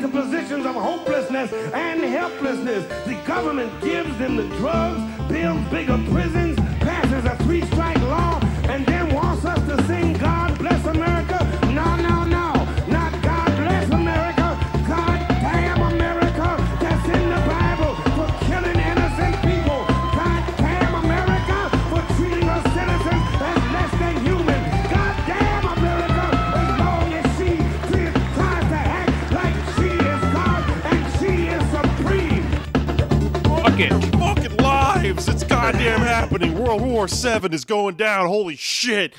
into positions of hopelessness and helplessness. The government gives them the drugs, builds bigger prisons, passes a 3-strike law, and then wants us to sing God Bless America. No, no, no. Not God Bless America. God damn America. That's in the Bible for killing innocent people. God damn America for treating us citizens as less than human. God damn America as long as she tries to act like she is God and she is supreme. Fuck it. Fucking lives. It's goddamn happening. World War VII is going down. Holy shit.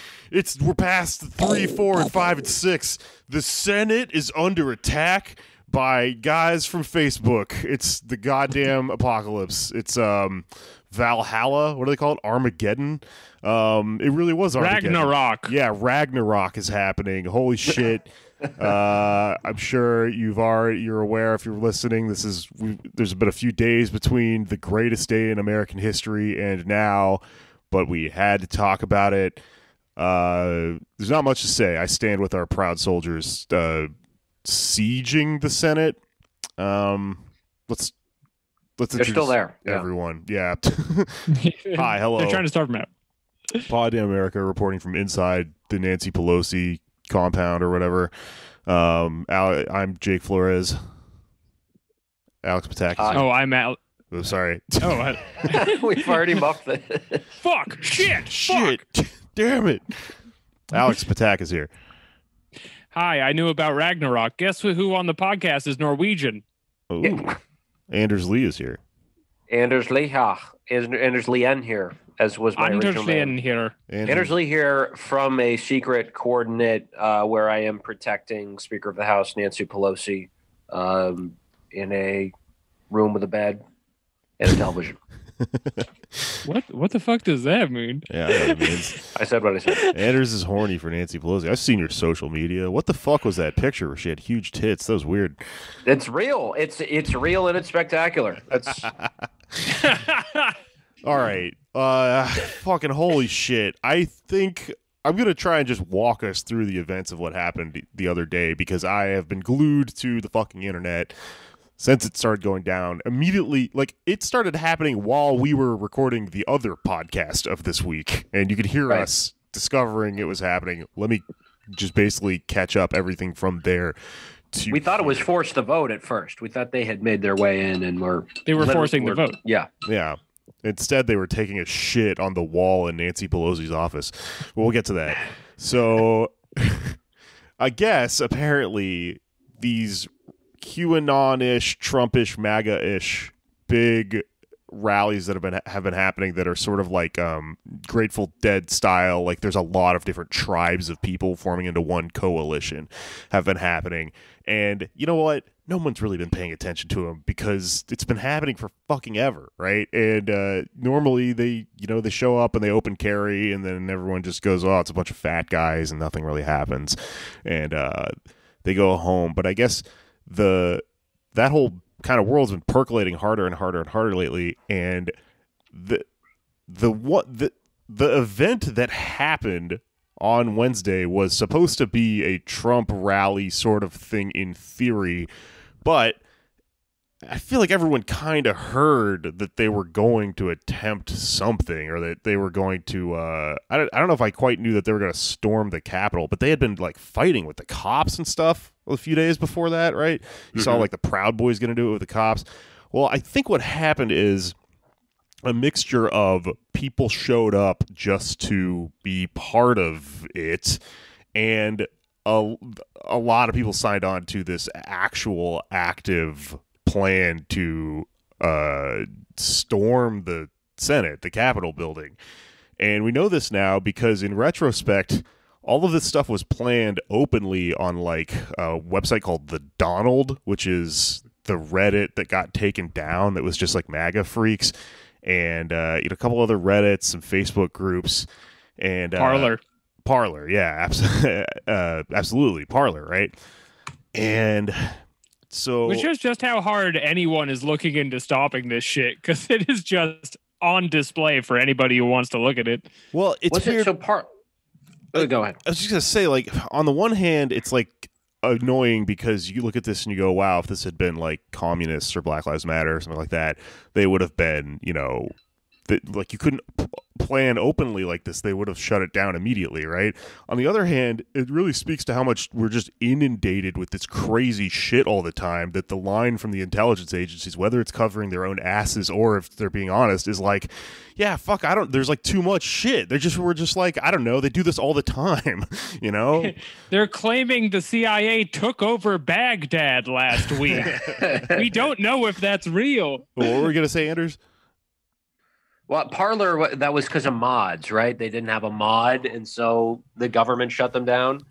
We're past 3, 4, and 5, and 6. The Senate is under attack by guys from Facebook. It's the goddamn apocalypse. It's Valhalla. What do they call it? Armageddon. It really was Armageddon. Ragnarok. Yeah, Ragnarok is happening. Holy shit. I'm sure you're aware if you're listening. There's been a few days between the greatest day in American history and now, but we had to talk about it. There's not much to say. I stand with our proud soldiers sieging the Senate. Let's They're still there. Everyone. Yeah. Hi, hello. They're trying to starve them out. Pod Damn America reporting from inside the Nancy Pelosi compound or whatever. I'm Jake Flores. Alex Patak. I'm Al. Oh, sorry. We've already buffed it. Fuck. Shit. Damn it. Alex Patak is here. Hi, I knew about Ragnarok. Guess who on the podcast is Norwegian? Ooh. Yeah. Anders Lee is here. Anders Lee here, as was my original name. Anders Lee here from a secret coordinate where I am protecting Speaker of the House Nancy Pelosi in a room with a bed and a television. What the fuck does that mean? Yeah, I know what it means. I said what I said. Anders is horny for Nancy Pelosi. I've seen your social media. What the fuck was that picture where she had huge tits? That was weird. It's real. It's real and it's spectacular. That's all right. Fucking holy shit. I think I'm going to try and just walk us through the events of what happened the other day because I have been glued to the fucking internet since it started going down. Immediately, like, it started happening while we were recording the other podcast of this week, and you could hear us discovering it was happening. Let me just basically catch up everything from there. We thought it was forced to vote at first. We thought they had made their way in and were forcing the vote. Yeah. Yeah. Instead, they were taking a shit on the wall in Nancy Pelosi's office. We'll get to that. So, I guess, apparently, these QAnon-ish, Trump-ish, MAGA-ish big rallies that have been happening that are sort of like Grateful Dead style, like there's a lot of different tribes of people forming into one coalition have been happening. And you know what? No one's really been paying attention to them because it's been happening for fucking ever, right? And normally they show up and they open carry and then everyone just goes, oh, it's a bunch of fat guys and nothing really happens. And they go home. But I guess that whole kind of world's been percolating harder and harder and harder lately, and the event that happened on Wednesday was supposed to be a Trump rally sort of thing in theory, but I feel like everyone kind of heard that they were going to attempt something, or that they were going to I don't know if I quite knew that they were going to storm the Capitol, but they had been like fighting with the cops and stuff a few days before that, right? You saw like the Proud Boys going to do it with the cops. Well, I think what happened is a mixture of people showed up just to be part of it, and a lot of people signed on to this actual active plan to storm the Senate, the Capitol building. And we know this now because in retrospect, all of this stuff was planned openly on like a website called The Donald, which is the Reddit that got taken down that was just like MAGA freaks, and a couple other Reddits, some Facebook groups, and Parler, yeah, absolutely, Parler, right? And so, which is just how hard anyone is looking into stopping this shit, because it is just on display for anybody who wants to look at it. Well, it's weird. Go ahead. I was just gonna say, like, on the one hand, it's like annoying because you look at this and you go, wow, if this had been like communists or Black Lives Matter or something like that, they would have been, like you couldn't plan openly like this. They would have shut it down immediately, right? On the other hand, it really speaks to how much we're just inundated with this crazy shit all the time, that the line from the intelligence agencies, whether it's covering their own asses or if they're being honest, is like, yeah, fuck, there's like too much shit. We're just like, I don't know, they do this all the time, They're claiming the CIA took over Baghdad last week. We don't know if that's real. What were we going to say, Anders? Well, Parler, that was because of mods, right? They didn't have a mod, and so the government shut them down.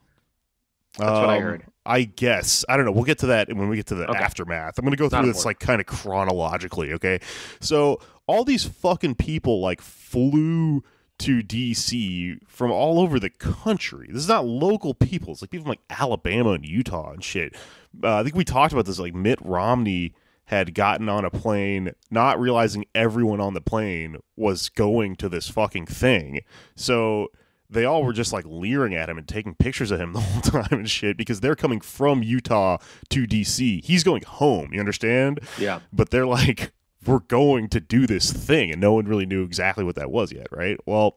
That's what I heard. I guess. I don't know. We'll get to that when we get to the aftermath. I'm going to go through this like kind of chronologically, okay? So all these fucking people like flew to D.C. from all over the country. This is not local people. It's like people from like Alabama and Utah and shit. I think we talked about this, like Mitt Romney had gotten on a plane, not realizing everyone on the plane was going to this fucking thing. So they all were just like leering at him and taking pictures of him the whole time and shit, because they're coming from Utah to DC. He's going home, you understand? Yeah. But they're like, we're going to do this thing, and no one really knew exactly what that was yet, right? Well,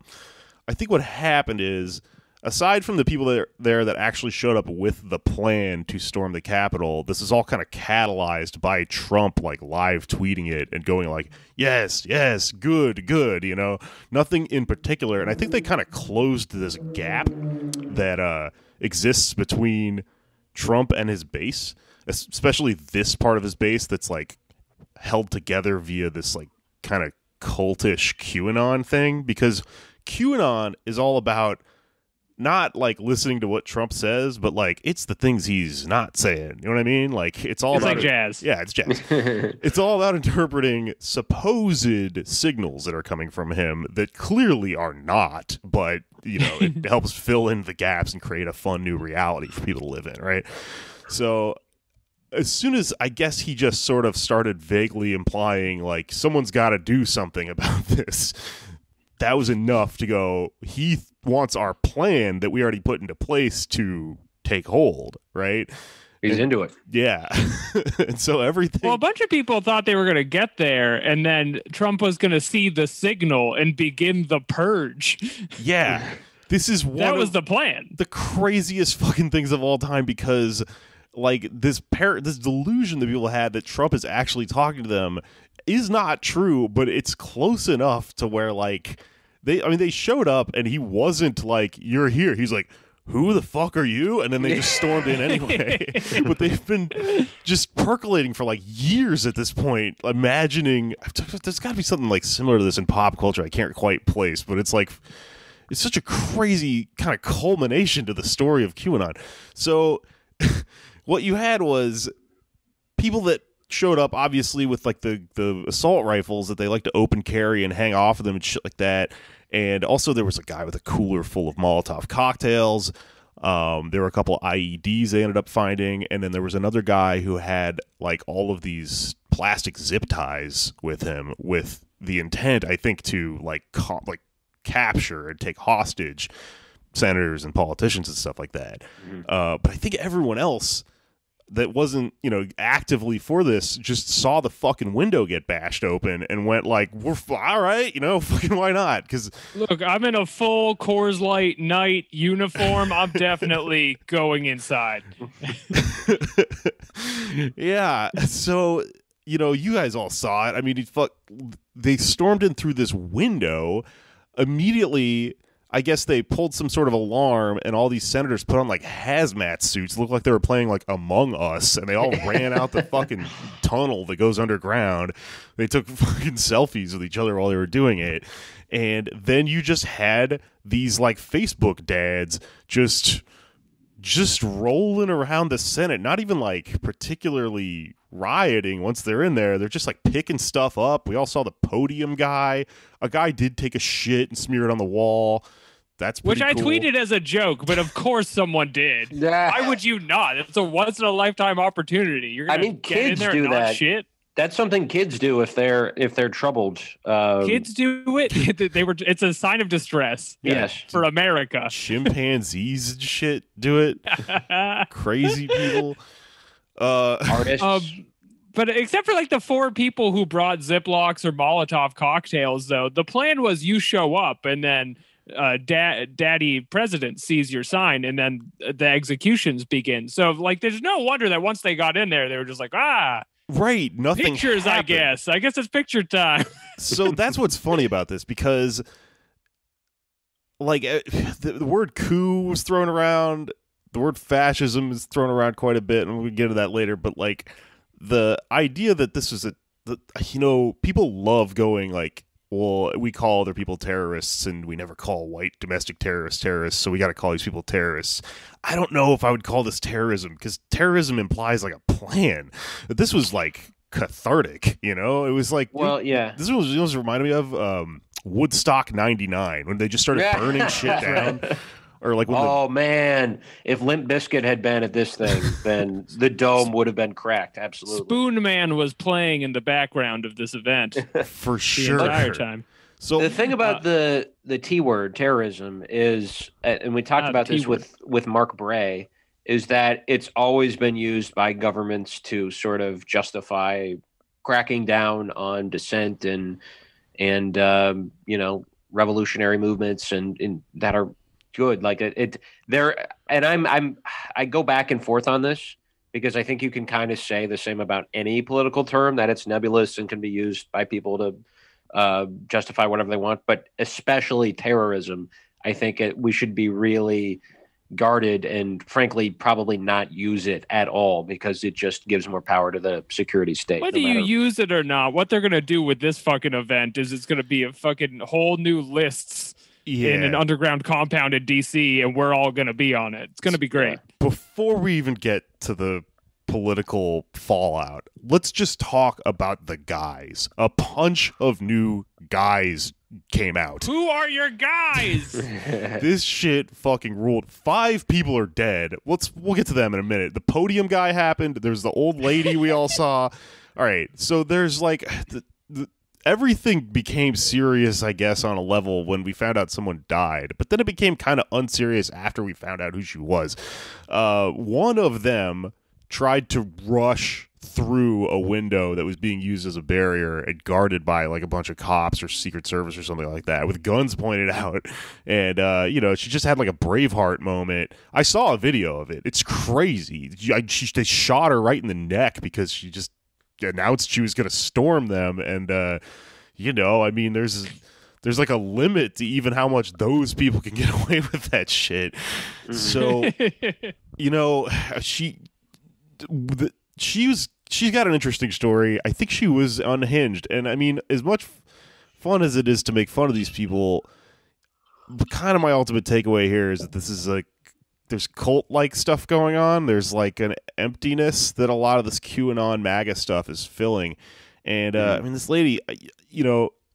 I think what happened is, aside from the people there that actually showed up with the plan to storm the Capitol, this is all kind of catalyzed by Trump, like live tweeting it and going like, yes, good, nothing in particular. And I think they kind of closed this gap that exists between Trump and his base, especially this part of his base that's like held together via this like kind of cultish QAnon thing, because QAnon is all about not like listening to what Trump says, but like it's the things he's not saying. You know what I mean? Like it's all about like jazz. Yeah, it's jazz. It's all about interpreting supposed signals that are coming from him that clearly are not, but it helps fill in the gaps and create a fun new reality for people to live in, right? So as soon as I guess he just sort of started vaguely implying like someone's got to do something about this, that was enough to go, he wants our plan that we already put into place to take hold, right? He's into it. Yeah. And so everything... Well, a bunch of people thought they were going to get there, and then Trump was going to see the signal and begin the purge. Yeah. This is that was the plan. The craziest fucking things of all time, because like this delusion that people had that Trump is actually talking to them is not true, but it's close enough to where like they showed up and he wasn't like, you're here. He's like, who the fuck are you? And then they just stormed in anyway. But they've been just percolating for like years at this point, imagining there's got to be something like similar to this in pop culture. I can't quite place, but it's like, it's such a crazy kind of culmination to the story of QAnon. So what you had was people that showed up obviously with like the assault rifles that they like to open carry and hang off of them and shit like that. And also there was a guy with a cooler full of Molotov cocktails. There were a couple IEDs they ended up finding. And then there was another guy who had like all of these plastic zip ties with him with the intent, I think, to like capture and take hostage senators and politicians and stuff like that. Mm-hmm. But I think everyone else that wasn't, actively for this just saw the fucking window get bashed open and went like, we're all right, fucking why not? Because look, I'm in a full Coors Light night uniform. I'm definitely going inside. Yeah. So, you guys all saw it. I mean, they stormed in through this window immediately. I guess they pulled some sort of alarm, and all these senators put on like hazmat suits, looked like they were playing like Among Us, and they all ran out the fucking tunnel that goes underground. They took fucking selfies with each other while they were doing it. And then you just had these like Facebook dads just rolling around the Senate, not even like particularly rioting once they're in there. They're just like picking stuff up. We all saw the podium guy. A guy did take a shit and smear it on the wall. That's pretty cool. Which I tweeted as a joke, but of course someone did. Yeah. Why would you not? It's a once in a lifetime opportunity. You're gonna get kids in there do and not that. shit. That's something kids do if they're troubled. Kids do it. It's a sign of distress. Yes, for America. Chimpanzees and shit do it. Crazy people. Artists. But except for like the 4 people who brought Ziplocs or Molotov cocktails, though, the plan was you show up and then daddy president sees your sign and then the executions begin. So like, there's no wonder that once they got in there, they were just like, right. Nothing pictures happened. I guess it's picture time. So that's what's funny about this, because like the word coup was thrown around, the word fascism is thrown around quite a bit, and we'll get to that later. But like the idea that this was people love going like, well, we call other people terrorists and we never call white domestic terrorists, so we got to call these people terrorists. I don't know if I would call this terrorism, because terrorism implies like a plan. But this was like cathartic, It was like, this was reminded me of Woodstock '99 when they just started burning shit down. Or like, man, if Limp Bizkit had been at this thing, then the dome would have been cracked. Absolutely. Spoon Man was playing in the background of this event for sure the entire time. So the thing about the T word, terrorism, is, and we talked about this with Mark Bray, is that it's always been used by governments to sort of justify cracking down on dissent and revolutionary movements and that are good. Like I go back and forth on this, because I think you can kind of say the same about any political term, that it's nebulous and can be used by people to justify whatever they want. But especially terrorism, I think we should be really guarded and frankly probably not use it at all, because it just gives more power to the security state. Whether you use it or not, what they're going to do with this fucking event is it's going to be a fucking whole new lists in an underground compound in DC, and we're all going to be on it. It's going to be great. Before we even get to the political fallout, let's just talk about the guys. A bunch of new guys came out. Who are your guys? This shit fucking ruled. 5 people are dead. We'll get to them in a minute. The podium guy happened. There's the old lady we all saw. All right, so there's like everything became serious, I guess, on a level when we found out someone died. But then it became kind of unserious after we found out who she was. One of them tried to rush through a window that was being used as a barrier and guarded by like a bunch of cops or Secret Service or something like that with guns pointed out. And, she just had like a Braveheart moment. I saw a video of it. It's crazy. They shot her right in the neck because she just announced she was going to storm them. And, there's like a limit to even how much those people can get away with that shit. So, she's got an interesting story. I think she was unhinged. And I mean, as much fun as it is to make fun of these people, kind of my ultimate takeaway here is that this is like, there's cult-like stuff going on. There's like an emptiness that a lot of this QAnon MAGA stuff is filling. And this lady,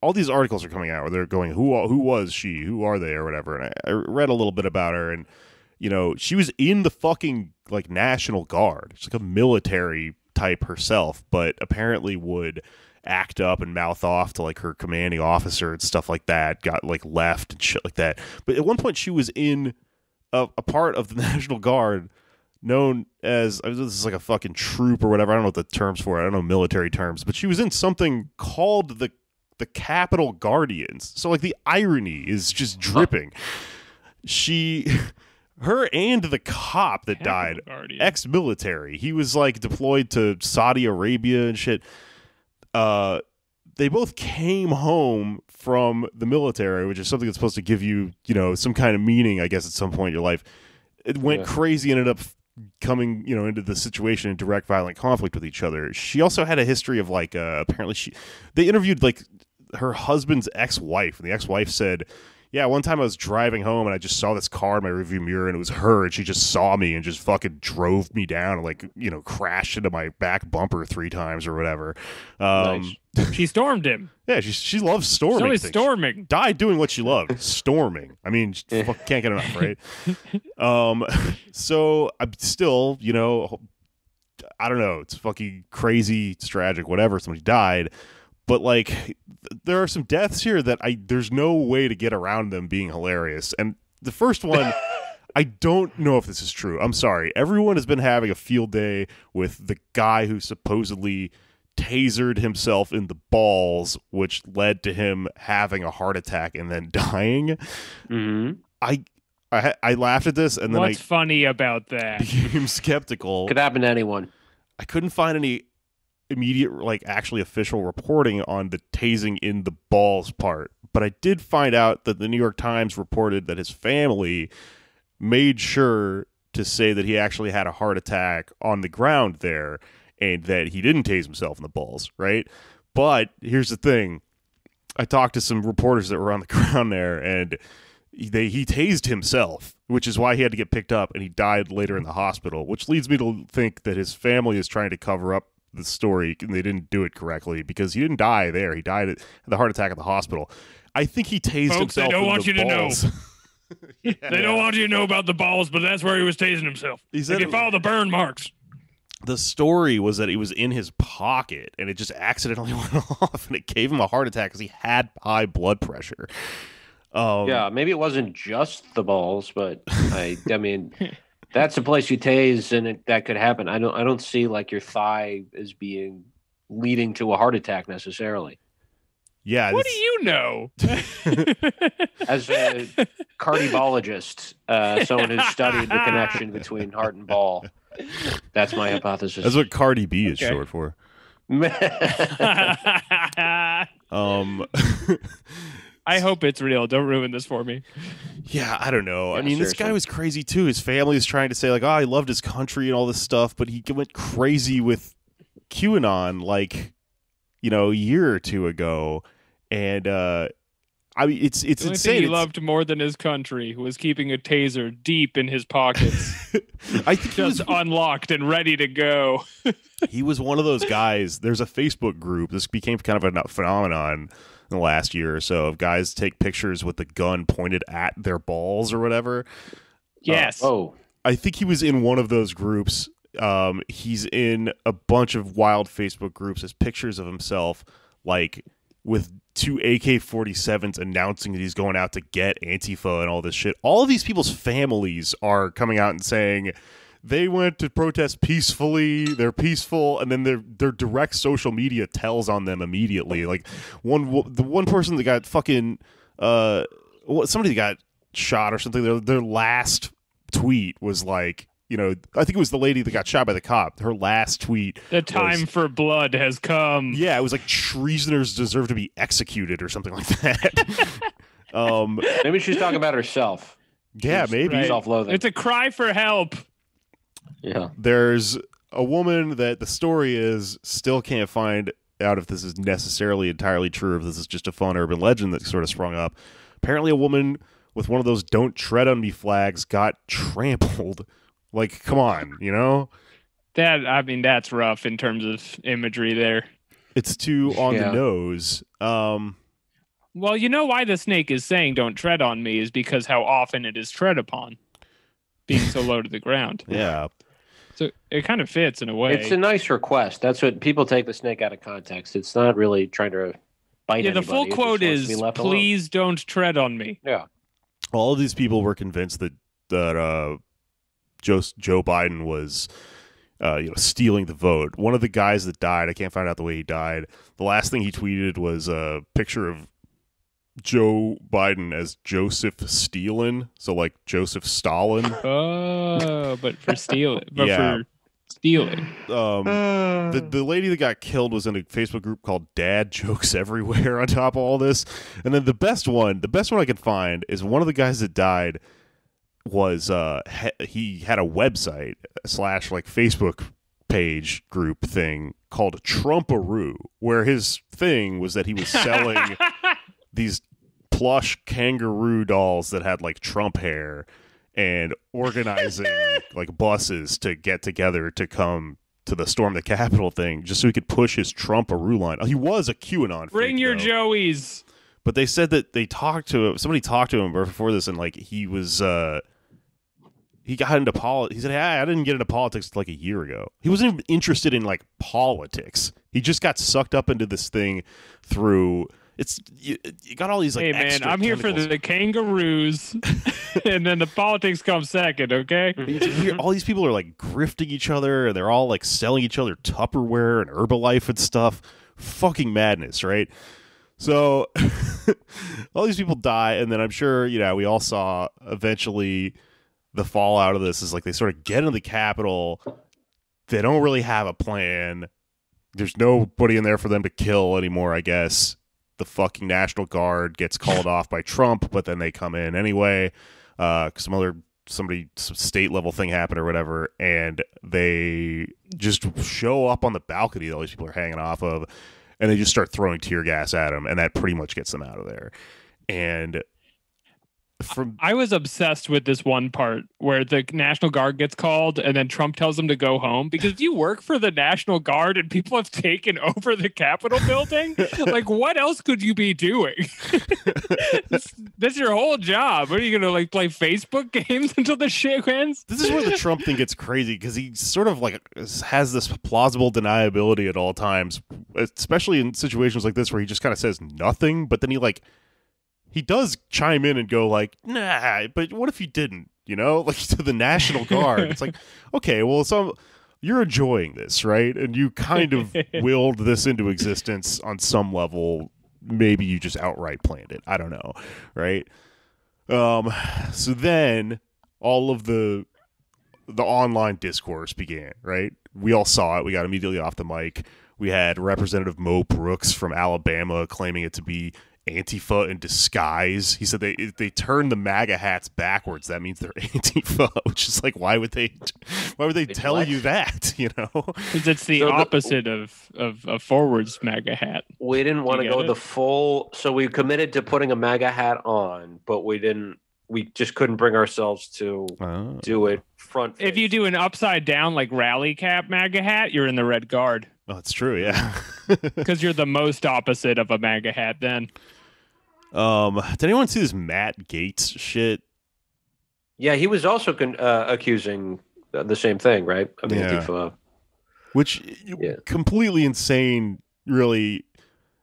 all these articles are coming out where they're going, who was she? Who are they? Or whatever. And I read a little bit about her, and she was in the fucking like National Guard. She's like a military type herself, but apparently would act up and mouth off to like her commanding officer and stuff like that. Got like left and shit like that. But at one point, she was in a part of the National Guard known as, this is like a fucking troop or whatever. I don't know what the terms for it. I don't know military terms, but she was in something called the Capitol Guardians. So like the irony is just dripping. Her and the cop that died, ex-military. He was like deployed to Saudi Arabia and shit. They both came home from the military, which is something that's supposed to give you, some kind of meaning, I guess, at some point in your life. It went crazy and ended up coming, into the situation in direct violent conflict with each other. She also had a history of like, apparently they interviewed like her husband's ex-wife, and the ex-wife said, yeah, one time I was driving home and I just saw this car in my rearview mirror, and it was her, and she just saw me and just fucking drove me down and like, crashed into my back bumper 3 times or whatever. Nice. She stormed him. Yeah, she loves storming. She's always storming. Died doing what she loved, storming. I mean, can't get enough, right? So I'm still, I don't know. It's fucking crazy. It's tragic. Whatever. Somebody died. But, like, there are some deaths here that there's no way to get around them being hilarious. And the first one, I don't know if this is true. I'm sorry. Everyone has been having a field day with the guy who supposedly tasered himself in the balls, which led to him having a heart attack and then dying. Mm-hmm. I laughed at this, and then what's funny about that? Became skeptical. Could happen to anyone. I couldn't find any immediate, like, actually official reporting on the tasing in the balls part, but I did find out that the New York Times reported that his family made sure to say that he actually had a heart attack on the ground there and that he didn't tase himself in the balls, right? But here's the thing. I talked to some reporters that were on the ground there, and he tased himself, which is why he had to get picked up, and he died later in the hospital, which leads me to think that his family is trying to cover up the story, and they didn't do it correctly, because he didn't die there. He died at the heart attack at the hospital. I think he tased himself they don't want you balls. to know. Yeah. They don't want you to know about the balls, but that's where he was tasing himself. He said, if you follow the burn marks. The story was that it was in his pocket, and it just accidentally went off, and it gave him a heart attack because he had high blood pressure. Yeah, maybe it wasn't just the balls, but I mean, that's a place you tase, and that could happen. I don't see like your thigh as being leading to a heart attack necessarily. Yeah. What do you know? As a cardiologist, someone who's studied the connection between heart and ball, that's my hypothesis. That's what Cardi B is short for. I hope it's real. Don't ruin this for me. Yeah, I don't know. Yeah, I mean, seriously. This guy was crazy too. His family is trying to say like, oh, he loved his country and all this stuff, but he went crazy with QAnon like, a year or two ago. And I mean, it's the only insane. Thing he loved more than his country was keeping a taser deep in his pockets. I think just unlocked and ready to go. He was one of those guys. There's a Facebook group. This became kind of a phenomenon in the last year or so of guys take pictures with the gun pointed at their balls or whatever. Yes. I think he was in one of those groups. He's in a bunch of wild Facebook groups as pictures of himself, like with 2 AK-47s announcing that he's going out to get Antifa and all this shit. All of these people's families are coming out and saying they went to protest peacefully, they're peaceful, and then their direct social media tells on them immediately. Like the one person that got fucking somebody got shot or something, their last tweet was like, I think it was the lady that got shot by the cop. Her last tweet. The time for blood has come. Yeah, it was like treasoners deserve to be executed or something like that. Maybe she's talking about herself. Yeah, maybe. Right. Self-loathing. It's a cry for help. Yeah. There's a woman that the story is still can't find out if this is necessarily entirely true, or if this is just a fun urban legend that sort of sprung up. Apparently a woman with one of those "Don't Tread on Me" flags got trampled. Like, come on, That's rough in terms of imagery there. It's too on the nose. Well, you know why the snake is saying "Don't tread on me" is because how often it is tread upon, being so low to the ground. Yeah. So it kind of fits in a way. It's a nice request. That's what people take the snake out of context. It's not really trying to bite anybody. The full quote is, "Please don't tread on me." Yeah. All of these people were convinced that Joe Biden was stealing the vote. One of the guys that died, I can't find out the way he died. The last thing he tweeted was a picture of Joe Biden as Joseph Stalin, so like Joseph Stalin. Oh, but for stealing. Yeah. For stealing. The lady that got killed was in a Facebook group called Dad Jokes Everywhere on top of all this. And then the best one I could find is one of the guys that died was he had a website / like Facebook page group thing called Trumparoo, where his thing was that he was selling these plush kangaroo dolls that had like Trump hair and organizing like buses to get together to come to the Storm the Capitol thing just so he could push his Trumparoo line. He was a QAnon Bring freak, your though. Joeys. But they said that somebody talked to him before this, and like he was he got into politics. He said, "Hey, I didn't get into politics like a year ago." He wasn't even interested in like politics. He just got sucked up into this thing through. You got all these like. Hey man, I'm here for the kangaroos, and then the politics come second. Okay. All these people are like grifting each other, and they're all like selling each other Tupperware and Herbalife and stuff. Fucking madness, right? So all these people die, and then I'm sure we all saw eventually the fallout of this is like they sort of get into the Capitol. They don't really have a plan. There's nobody in there for them to kill anymore, I guess. The fucking National Guard gets called off by Trump, but then they come in anyway. Some state level thing happened or whatever, and they just show up on the balcony that all these people are hanging off of, and they just start throwing tear gas at them, and that pretty much gets them out of there. And I was obsessed with this one part where the National Guard gets called and then Trump tells them to go home, because if you work for the National Guard and people have taken over the Capitol building, like what else could you be doing? That's your whole job. What are you going to like play Facebook games until the shit ends? This is where the Trump thing gets crazy, because he sort of like has this plausible deniability at all times, especially in situations like this where he just kind of says nothing, but then he does chime in and go like, nah, but what if you didn't, like to the National Guard? It's like, okay, well, you're enjoying this, right? And you kind of willed this into existence on some level. Maybe you just outright planned it. I don't know, right? So then all of the online discourse began, right? We all saw it. We got immediately off the mic. We had Representative Mo Brooks from Alabama claiming it to be Antifa in disguise. He said they turned the MAGA hats backwards. That means they're Antifa, which is like, why would they tell you that? Because it's the opposite of forwards MAGA hat. We didn't want to go the full, so we committed to putting a MAGA hat on, but we just couldn't bring ourselves to do it front face. If you do an upside down like rally cap MAGA hat, you're in the Red Guard. Oh, that's true, yeah. Because you're the most opposite of a MAGA hat then. Did anyone see this Matt Gaetz shit? Yeah, he was also accusing the same thing, right? Of Antifa. Which, completely insane, really,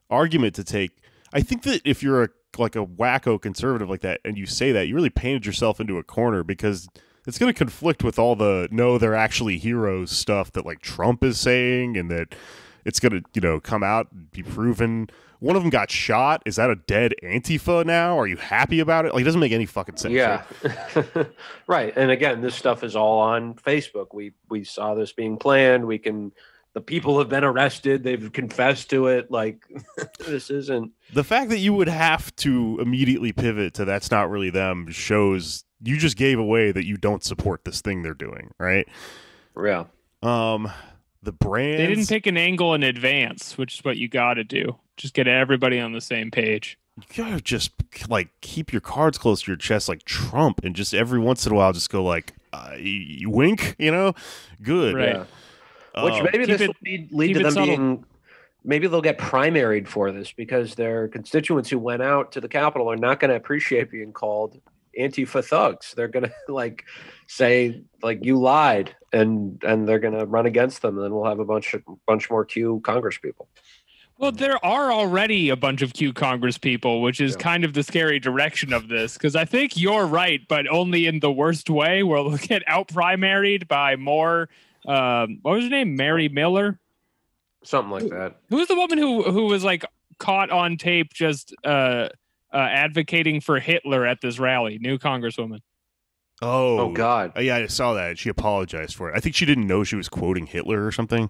argument to take. I think that if you're a wacko conservative like that and you say that, you really painted yourself into a corner, because it's going to conflict with all the no, they're actually heroes stuff that like Trump is saying, and that it's going to come out and be proven. One of them got shot. Is that a dead Antifa now? Are you happy about it? Like, it doesn't make any fucking sense. Yeah. Right. And again, this stuff is all on Facebook. We saw this being planned. The people have been arrested. They've confessed to it. Like, this isn't. The fact that you would have to immediately pivot to that's not really them shows you just gave away that you don't support this thing they're doing, right? Yeah. The brands. They didn't pick an angle in advance, which is what you got to do. Just get everybody on the same page. You gotta just like keep your cards close to your chest like Trump, and just every once in a while just go like, you wink, good. Right. Yeah. Which maybe this will lead to them being, maybe they'll get primaried for this, because their constituents who went out to the Capitol are not going to appreciate being called Antifa thugs. They're going to say you lied, and they're going to run against them, and then we'll have a bunch more Q Congress people. Well, there are already a bunch of Q Congress people, which is kind of the scary direction of this, because I think you're right, but only in the worst way. We'll get out primaried by more. What was her name? Mary Miller? Something like that. Who was the woman who was like caught on tape just advocating for Hitler at this rally? New Congresswoman. Oh God. Yeah, I saw that. She apologized for it. I think she didn't know she was quoting Hitler or something.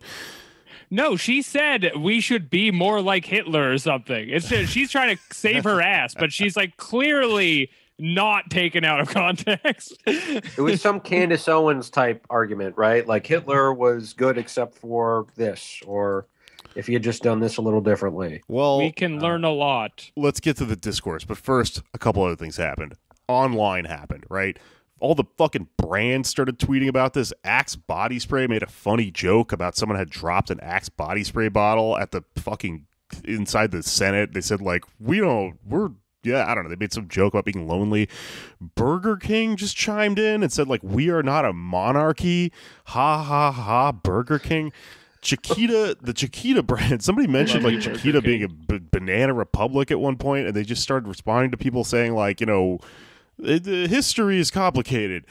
No, she said we should be more like Hitler or something. It's just, she's trying to save her ass, but she's like clearly not taken out of context. It was some Candace Owens type argument, right? Like Hitler was good except for this, or if he had just done this a little differently. Well, we can learn a lot. Let's get to the discourse, but first, a couple other things happened. Online happened, right? All the fucking brands started tweeting about this. Axe body spray made a funny joke about someone had dropped an Axe body spray bottle at the fucking inside the Senate. They said like, we're I don't know. They made some joke about being lonely. Burger King just chimed in and said, like, we are not a monarchy. Ha, ha, ha, Burger King. The Chiquita brand. Somebody mentioned, like, Chiquita being a banana republic at one point, and they just started responding to people saying, like, the history is complicated.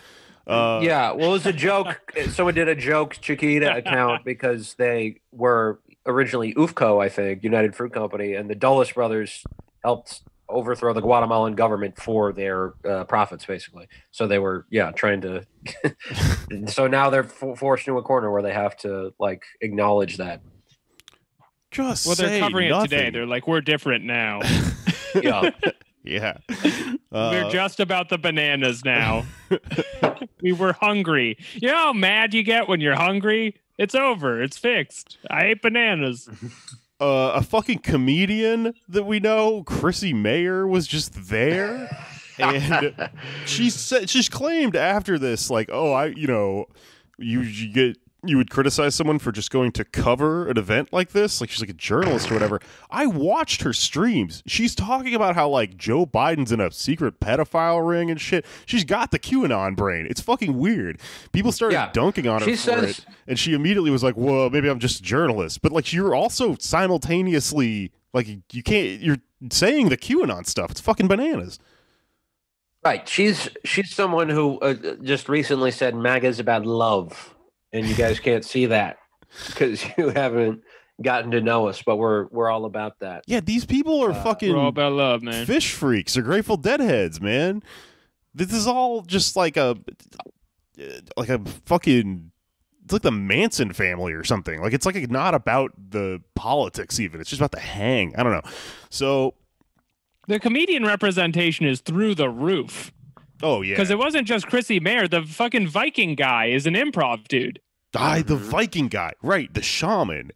Well, it was a joke. Someone did a joke Chiquita account because they were originally UFCO, I think, United Fruit Company, and the Dulles brothers helped overthrow the Guatemalan government for their profits, basically. So they were, trying to. So now they're forced into a corner where they have to like acknowledge that. They're covering it today. They're like, we're different now. Yeah. Yeah. We're just about the bananas now. We were hungry. You know how mad you get when you're hungry? It's over. It's fixed. I ate bananas. A fucking comedian that we know, Chrissy Mayer, was just there. And she's claimed after this, like, you would criticize someone for just going to cover an event like this, like she's like a journalist or whatever. I watched her streams. She's talking about how like Joe Biden's in a secret pedophile ring and shit. She's got the QAnon brain. It's fucking weird. People started dunking on her it, and she immediately was like, "Well, maybe I'm just a journalist." But like, you're also simultaneously like, you're saying the QAnon stuff. It's fucking bananas. Right. She's someone who just recently said MAGA's about love. And you guys can't see that because you haven't gotten to know us, but we're all about that. Yeah, these people are fucking we're all about love, man. Fish freaks. They're Grateful Dead heads, man. This is all just like a fucking. It's like the Manson family or something. Like it's like not about the politics even. It's just about the hang. I don't know. So the comedian representation is through the roof. Oh, yeah. Because it wasn't just Chrissy Mayer. The fucking Viking guy is an improv dude. The Viking guy. Right, the shaman.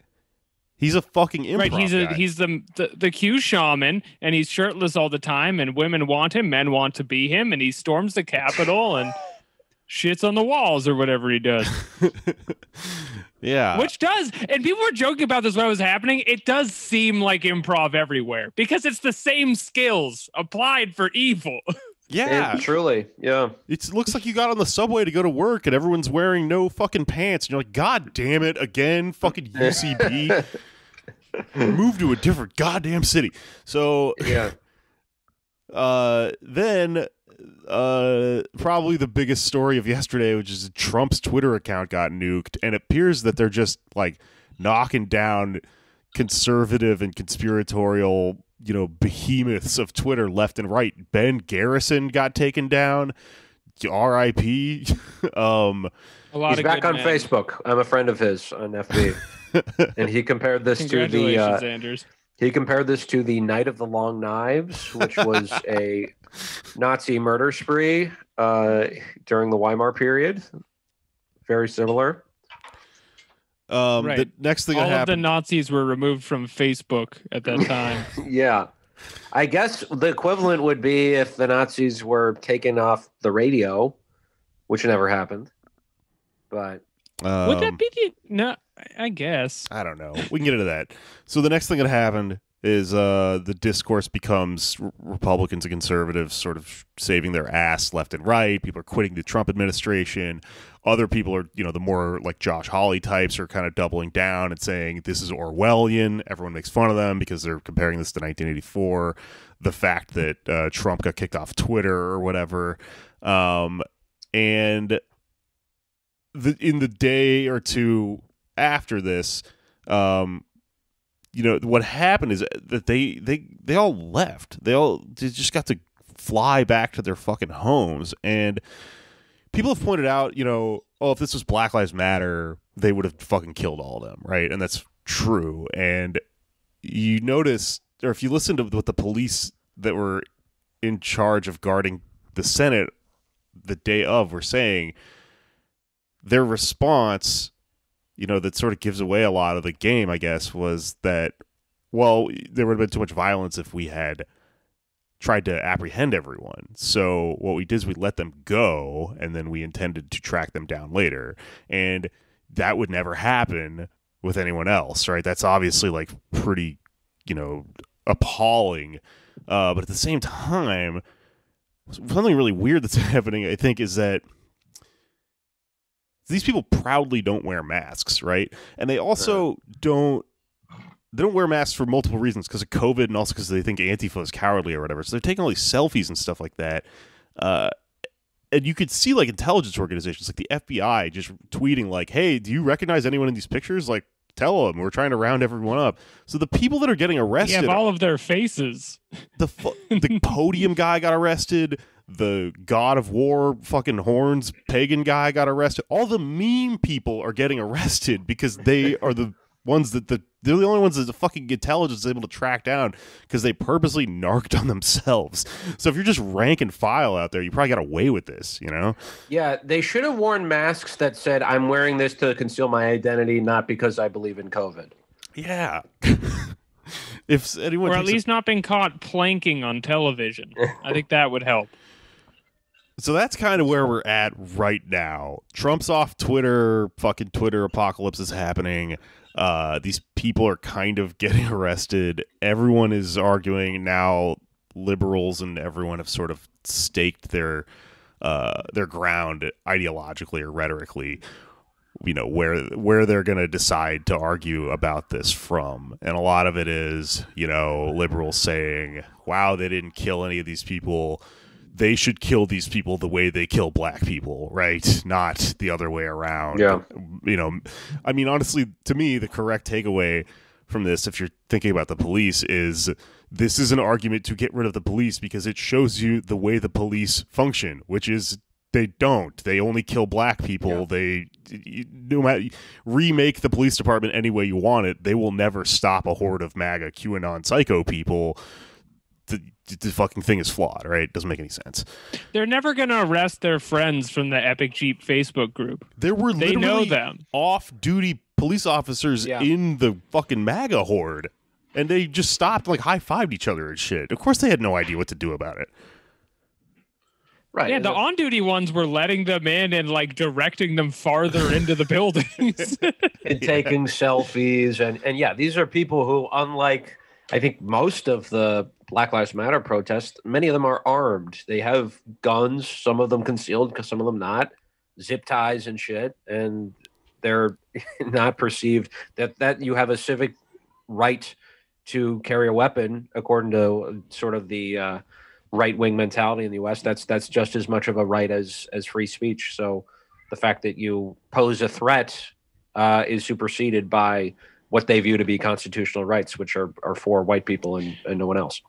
He's a fucking improv guy. He's the Q shaman, and he's shirtless all the time, and women want him, men want to be him, and he storms the Capitol and shits on the walls or whatever he does. Yeah. Which does, and people were joking about this when it was happening, it does seem like improv everywhere, because it's the same skills applied for evil. Yeah, truly. Yeah, it looks like you got on the subway to go to work and everyone's wearing no fucking pants. And you're like, God damn it, again, fucking UCB. Move to a different goddamn city. So yeah. Then probably the biggest story of yesterday, which is Trump's Twitter account got nuked, and it appears that they're just like knocking down conservative and conspiratorial, behemoths of Twitter left and right. Ben Garrison got taken down. R.I.P. He's back on Facebook. I'm a friend of his on FB, and he compared this to the Anders. He compared this to the Night of the Long Knives, which was a Nazi murder spree during the Weimar period. Very similar. Right. The next thing all that happened, of the Nazis were removed from Facebook at that time. Yeah. I guess the equivalent would be if the Nazis were taken off the radio, which never happened. But would that be no, I guess. I don't know. We can get into that. So the next thing that happened is the discourse becomes Republicans and conservatives sort of saving their ass left and right. People are quitting the Trump administration. Other people are, the more like Josh Hawley types are kind of doubling down and saying this is Orwellian. Everyone makes fun of them because they're comparing this to 1984, the fact that Trump got kicked off Twitter or whatever. And in the day or two after this, what happened is that they all left. They just got to fly back to their fucking homes. And people have pointed out, if this was Black Lives Matter, they would have fucking killed all of them, right? And that's true. And you notice, or if you listen to what the police that were in charge of guarding the Senate the day of were saying, their response, that sort of gives away a lot of the game, I guess, was that, well, there would have been too much violence if we had tried to apprehend everyone. So what we did is we let them go, and then we intended to track them down later. And that would never happen with anyone else, right? That's obviously like pretty, appalling. But at the same time, something really weird that's happening, I think, is that these people proudly don't wear masks, right? And they also don't wear masks for multiple reasons, because of COVID and also because they think Antifa is cowardly or whatever. So they're taking all these selfies and stuff like that. And you could see like intelligence organizations like the FBI just tweeting like, hey, do you recognize anyone in these pictures? Like, tell them. We're trying to round everyone up. So the people that are getting arrested... You have all of their faces. The podium guy got arrested. The God of War fucking horns pagan guy got arrested. All the meme people are getting arrested because they are the ones that they're the only ones that the fucking intelligence is able to track down because they purposely narked on themselves. So if you're just rank and file out there, you probably got away with this, you know? Yeah, they should have worn masks that said, I'm wearing this to conceal my identity, not because I believe in COVID. Yeah. If anyone or at least not been caught planking on television. I think that would help. So that's kind of where we're at right now. Trump's off Twitter. Fucking Twitter apocalypse is happening. These people are kind of getting arrested. Everyone is arguing now. Liberals and everyone have sort of staked their ground ideologically or rhetorically. You know, where they're going to decide to argue about this from. And a lot of it is, you know, liberals saying, wow, they didn't kill any of these people. They should kill these people the way they kill black people, right? Not the other way around. Yeah. You know, I mean, honestly, to me, the correct takeaway from this, if you're thinking about the police, is this is an argument to get rid of the police because it shows you the way the police function, which is they don't. They only kill black people. Yeah. No matter, remake the police department any way you want it, they will never stop a horde of MAGA QAnon psycho people. The fucking thing is flawed, right? It doesn't make any sense. They're never going to arrest their friends from the Epic Jeep Facebook group. They literally know them. Off-duty police officers in the fucking MAGA horde, and they just stopped, like, high-fived each other and shit. Of course they had no idea what to do about it. Right. Yeah, the on-duty ones were letting them in and, like, directing them farther into the buildings. And taking selfies. And yeah, these are people who, unlike, I think, most of the Black Lives Matter protests, many of them are armed. They have guns, some of them concealed, some of them not, zip ties and shit, and they're not perceived that you have a civic right to carry a weapon, according to sort of the right-wing mentality in the U.S. That's just as much of a right as free speech. So the fact that you pose a threat is superseded by what they view to be constitutional rights, which are for white people and no one else.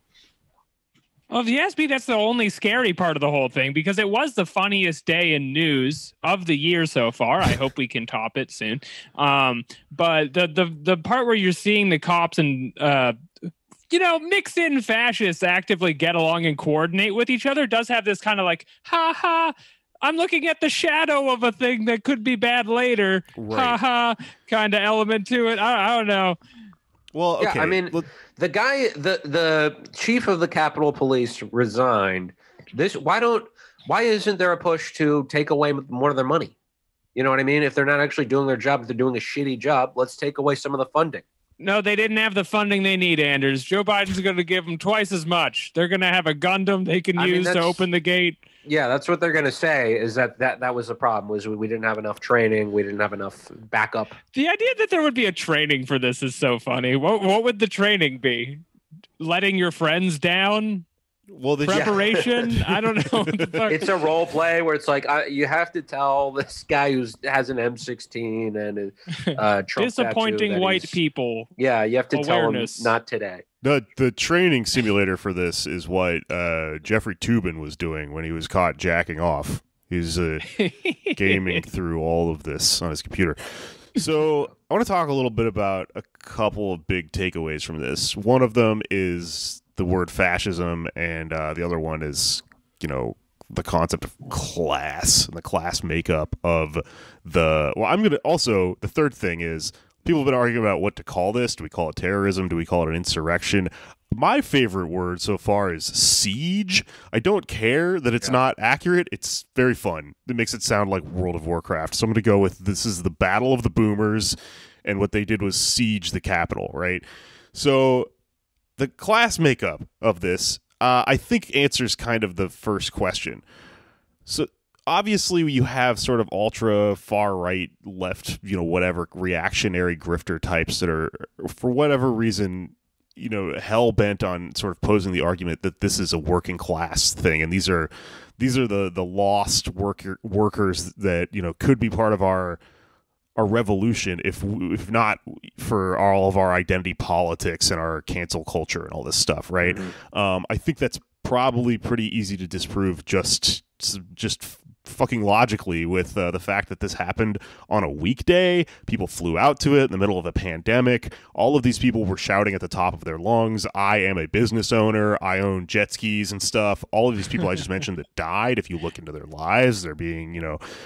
Well, if you ask me, that's the only scary part of the whole thing, because it was the funniest day in news of the year so far. I hope we can top it soon. But the part where you're seeing the cops and mixed in fascists actively get along and coordinate with each other does have this kind of like, ha ha, I'm looking at the shadow of a thing that could be bad later, ha ha, kind of element to it. I don't know. Well, okay. Yeah, I mean, the guy, the chief of the Capitol Police resigned. Why isn't there a push to take away more of their money? You know what I mean? If they're not actually doing their job, if they're doing a shitty job, let's take away some of the funding. No, they didn't have the funding they need, Anders. Joe Biden's going to give them twice as much. They're going to have a Gundam they can use to open the gate. Yeah, that's what they're going to say, is that was the problem, was we didn't have enough training. We didn't have enough backup. The idea that there would be a training for this is so funny. What would the training be? Letting your friends down? Well, preparation? I don't know. It's a role play where it's like you have to tell this guy who has an M16 and a Trump disappointing white people. Yeah, you have to tell them not today. The training simulator for this is what Jeffrey Toobin was doing when he was caught jacking off. He's gaming through all of this on his computer. So I want to talk a little bit about a couple of big takeaways from this. One of them is the word fascism, and the other one is, the concept of class and the class makeup of the... Well, the third thing is, people have been arguing about what to call this. Do we call it terrorism? Do we call it an insurrection? My favorite word so far is siege. I don't care that it's not accurate. It's very fun. It makes it sound like World of Warcraft. So I'm going to go with, this is the Battle of the Boomers, and what they did was siege the Capitol, right? So the class makeup of this, I think answers kind of the first question. So obviously you have sort of ultra far right left, whatever reactionary grifter types that are, for whatever reason, hell bent on sort of posing the argument that this is a working class thing, and these are the lost workers that could be part of our revolution if not for all of our identity politics and our cancel culture and all this stuff, right? Mm-hmm. I think that's probably pretty easy to disprove just fucking logically with the fact that this happened on a weekday. People flew out to it in the middle of a pandemic. All of these people were shouting at the top of their lungs, I am a business owner, I own jet skis and stuff. All of these people I just mentioned that died, if you look into their lives, they're being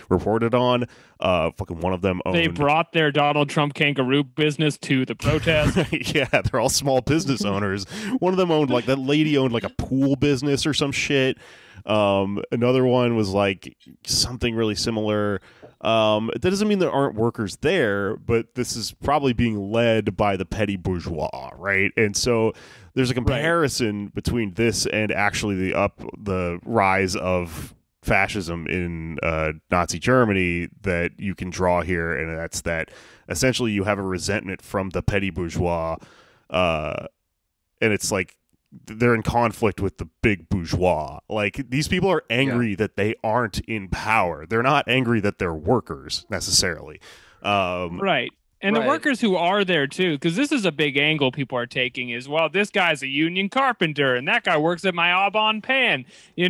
reported on. Fucking one of them owned... They brought their Donald Trump kangaroo business to the protest. Yeah, they're all small business owners. One of them owned, that lady owned a pool business or some shit. Another one was something really similar. That doesn't mean there aren't workers there, but this is probably being led by the petty bourgeois, right? And so there's a comparison between this and actually the rise of fascism in Nazi Germany that you can draw here, and that's that essentially you have a resentment from the petty bourgeois, and it's they're in conflict with the big bourgeois. These people are angry that they aren't in power. They're not angry that they're workers necessarily. Right. And the workers who are there too, because this is a big angle people are taking is, well, this guy's a union carpenter and that guy works at my Aubon pan. They're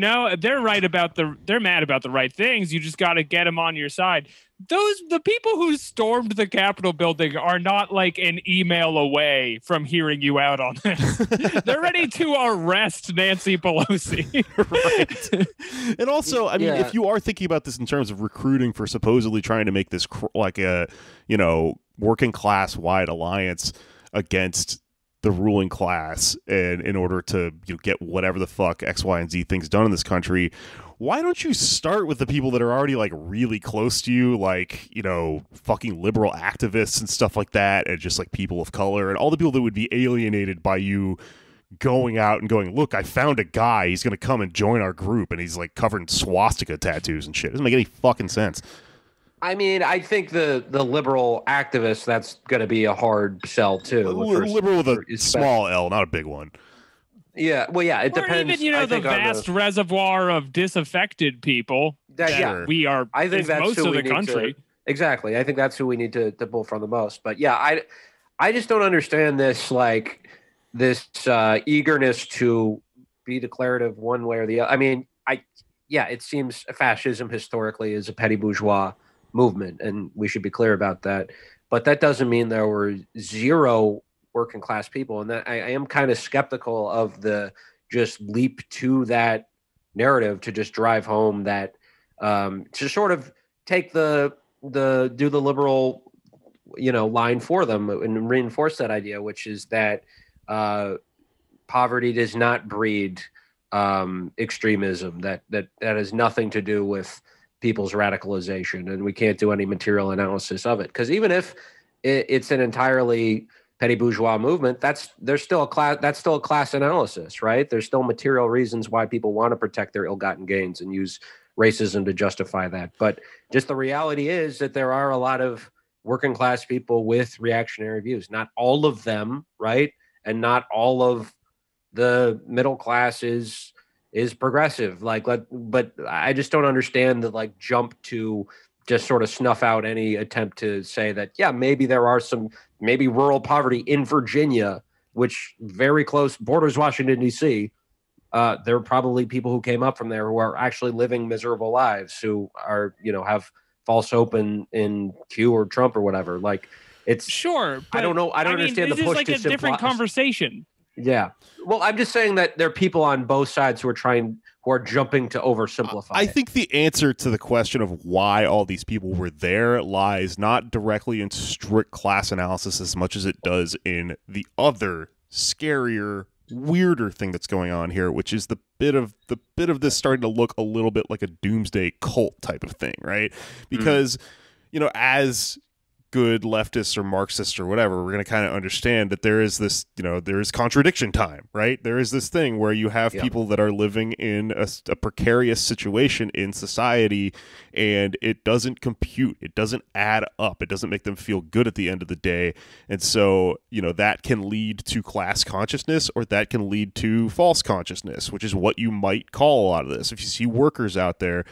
mad about the right things. You just got to get them on your side. The people who stormed the Capitol building are not an email away from hearing you out on this. They're ready to arrest Nancy Pelosi. Right. And also, if you are thinking about this in terms of recruiting for supposedly trying to make this a, working class wide alliance against the ruling class, and in order to get whatever the fuck X, Y, and Z things done in this country, why don't you start with the people that are already really close to you, fucking liberal activists and stuff like that, and just people of color and all the people that would be alienated by you going out and going, look, I found a guy, he's gonna come and join our group, and he's covered in swastika tattoos and shit. It doesn't make any fucking sense. I think the liberal activists, that's going to be a hard sell too. Liberal with a small L, not a big one. Yeah, well, yeah, it depends. Even the vast reservoir of disaffected people. We are. I think that's most of the country. Exactly, I think that's who we need to pull from the most. But yeah, I just don't understand this this eagerness to be declarative one way or the other. It seems fascism historically is a petty bourgeois movement, and we should be clear about that. But that doesn't mean there were zero working class people, and that I am kind of skeptical of the just leap to that narrative to just drive home that to sort of take do the liberal line for them and reinforce that idea, which is that poverty does not breed extremism, that has nothing to do with people's radicalization, and we can't do any material analysis of it, because even if it's an entirely petty bourgeois movement, that's still a class analysis, right? There's still material reasons why people want to protect their ill-gotten gains and use racism to justify that. But just the reality is that there are a lot of working class people with reactionary views. Not all of them, right? And not all of the middle class is progressive. But I just don't understand the jump to just sort of snuff out any attempt to say that, yeah, maybe there are some rural poverty in Virginia, which very close borders Washington, D.C. There are probably people who came up from there who are actually living miserable lives, who are, have false hope in Q or Trump or whatever. It's sure. I don't know. I don't understand the push to a different conversation. Yeah. Well, I'm just saying that there are people on both sides who are jumping to oversimplify. I think the answer to the question of why all these people were there lies not directly in strict class analysis as much as it does in the other scarier, weirder thing that's going on here, which is the bit of this starting to look a little bit like a doomsday cult type of thing, right? Because, as good leftists or Marxists or whatever, we're going to kind of understand that there is this, there is contradiction time, right? There is this thing where you have people that are living in a precarious situation in society, and it doesn't compute. It doesn't add up. It doesn't make them feel good at the end of the day. And so, that can lead to class consciousness, or that can lead to false consciousness, which is what you might call a lot of this. If you see workers out there,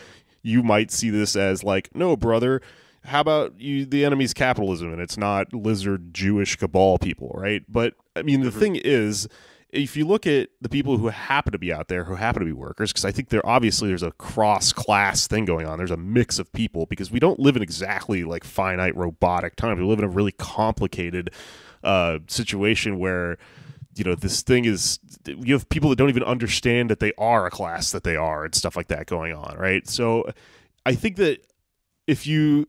you might see this as like, no, brother, how about the enemy's capitalism, and it's not lizard Jewish cabal people, right? But I mean, the thing is, if you look at the people who happen to be out there, who happen to be workers, because I think there's a cross-class thing going on. There's a mix of people, because we don't live in exactly like finite robotic times. We live in a really complicated situation where, this thing is, you have people that don't even understand that they are a class that they are, and stuff like that going on, right? So I think that if you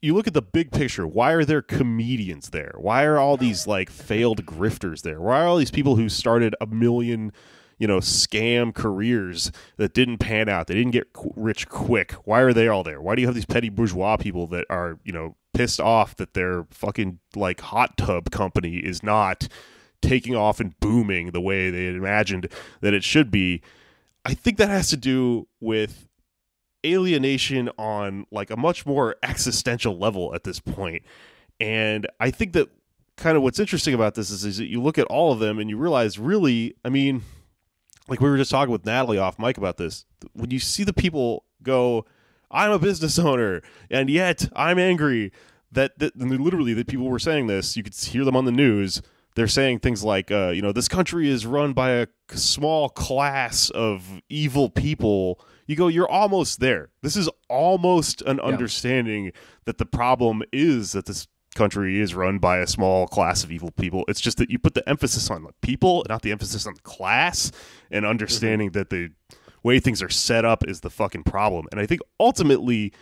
look at the big picture, why are there comedians there? Why are all these like failed grifters there? Why are all these people who started a million, scam careers that didn't pan out? They didn't get rich quick. Why are they all there? Why do you have these petty bourgeois people that are, pissed off that their fucking like hot tub company is not taking off and booming the way they had imagined that it should be? I think that has to do with alienation on like a much more existential level at this point. And I think that kind of what's interesting about this is that you look at all of them and you realize, really, I mean, like we were just talking with Natalie off mic about this, when you see the people go, I'm a business owner, and yet I'm angry, that literally the people were saying this, you could hear them on the news. They're saying things like, this country is run by a small class of evil people. You go, you're almost there. This is almost an understanding that the problem is that this country is run by a small class of evil people. It's just that you put the emphasis on the people, not the emphasis on the class, and understanding that the way things are set up is the fucking problem. And I think ultimately,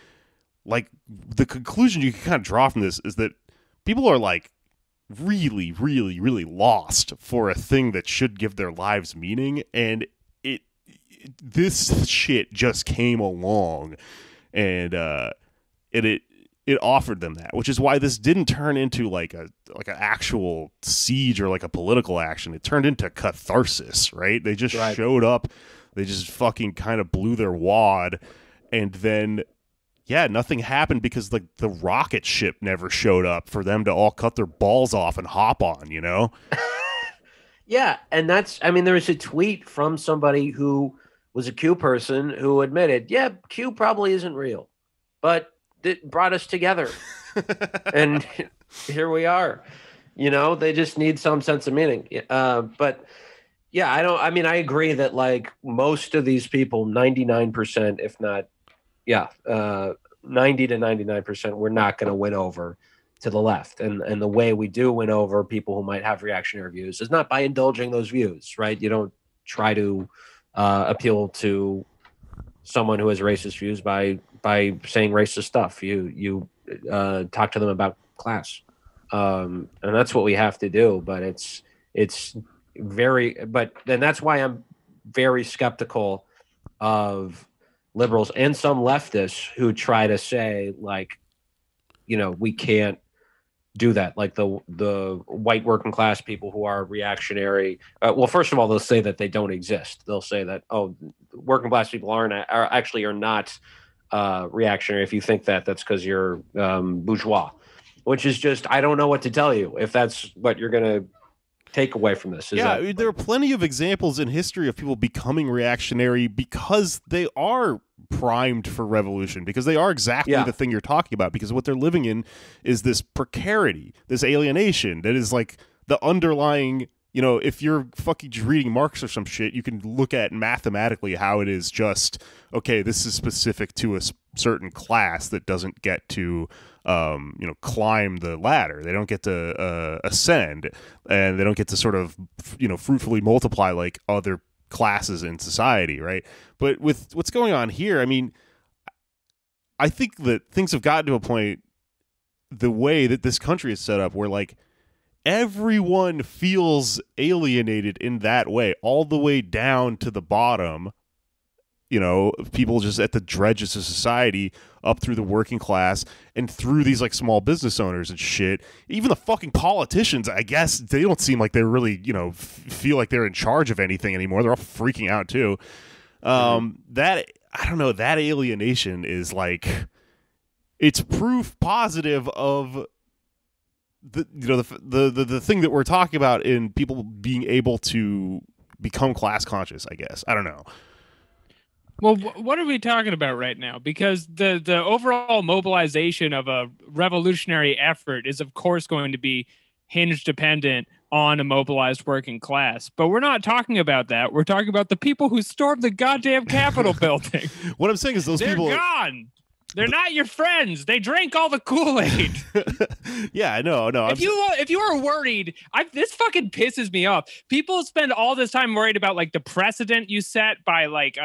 like, the conclusion you can kind of draw from this is that people are like really, really, really lost for a thing that should give their lives meaning, and this shit just came along, and it offered them that, which is why this didn't turn into like an actual siege or like a political action. It turned into catharsis, right? They just showed up, they just fucking kind of blew their wad, and then nothing happened because the rocket ship never showed up for them to all cut their balls off and hop on, Yeah, and there was a tweet from somebody who was a Q person who admitted, Q probably isn't real, but it brought us together. And here we are. They just need some sense of meaning. But yeah, I agree that like most of these people, 99%, if not, 90 to 99%, we're not going to win over to the left. And the way we do win over people who might have reactionary views is not by indulging those views, right? You don't try to appeal to someone who has racist views by saying racist stuff. You talk to them about class. And that's what we have to do. But then that's why I'm very skeptical of liberals and some leftists who try to say like, we can't do that. Like the white working class people who are reactionary. Well, first of all, they'll say that they don't exist. They'll say that, working class people are not reactionary. If you think that, that's because you're bourgeois, which is just, I don't know what to tell you if that's what you're going to take away from this. There are plenty of examples in history of people becoming reactionary because they are primed for revolution, because they are exactly the thing you're talking about, because what they're living in is this precarity, this alienation that is like the underlying, if you're fucking reading Marx or some shit, you can look at mathematically how it is just, okay, this is specific to a certain class that doesn't get to climb the ladder. They don't get to ascend, and they don't get to sort of, fruitfully multiply like other classes in society, right? But with what's going on here, I mean, I think that things have gotten to a point, the way that this country is set up, where like everyone feels alienated in that way, all the way down to the bottom. people just at the dredges of society, up through the working class and through these like small business owners and shit. Even the fucking politicians, I guess, they don't seem like they really, feel like they're in charge of anything anymore. They're all freaking out too. That, I don't know, that alienation is like, it's proof positive of the thing that we're talking about in people being able to become class conscious, I guess. I don't know. Well, what are we talking about right now? Because the overall mobilization of a revolutionary effort is, of course, going to be hinge dependent on a mobilized working class. But we're not talking about that. We're talking about the people who stormed the goddamn Capitol building. What I'm saying is they're gone. They're not your friends. They drank all the Kool-Aid. Yeah, no. If you are worried, this fucking pisses me off. People spend all this time worried about like the precedent you set by like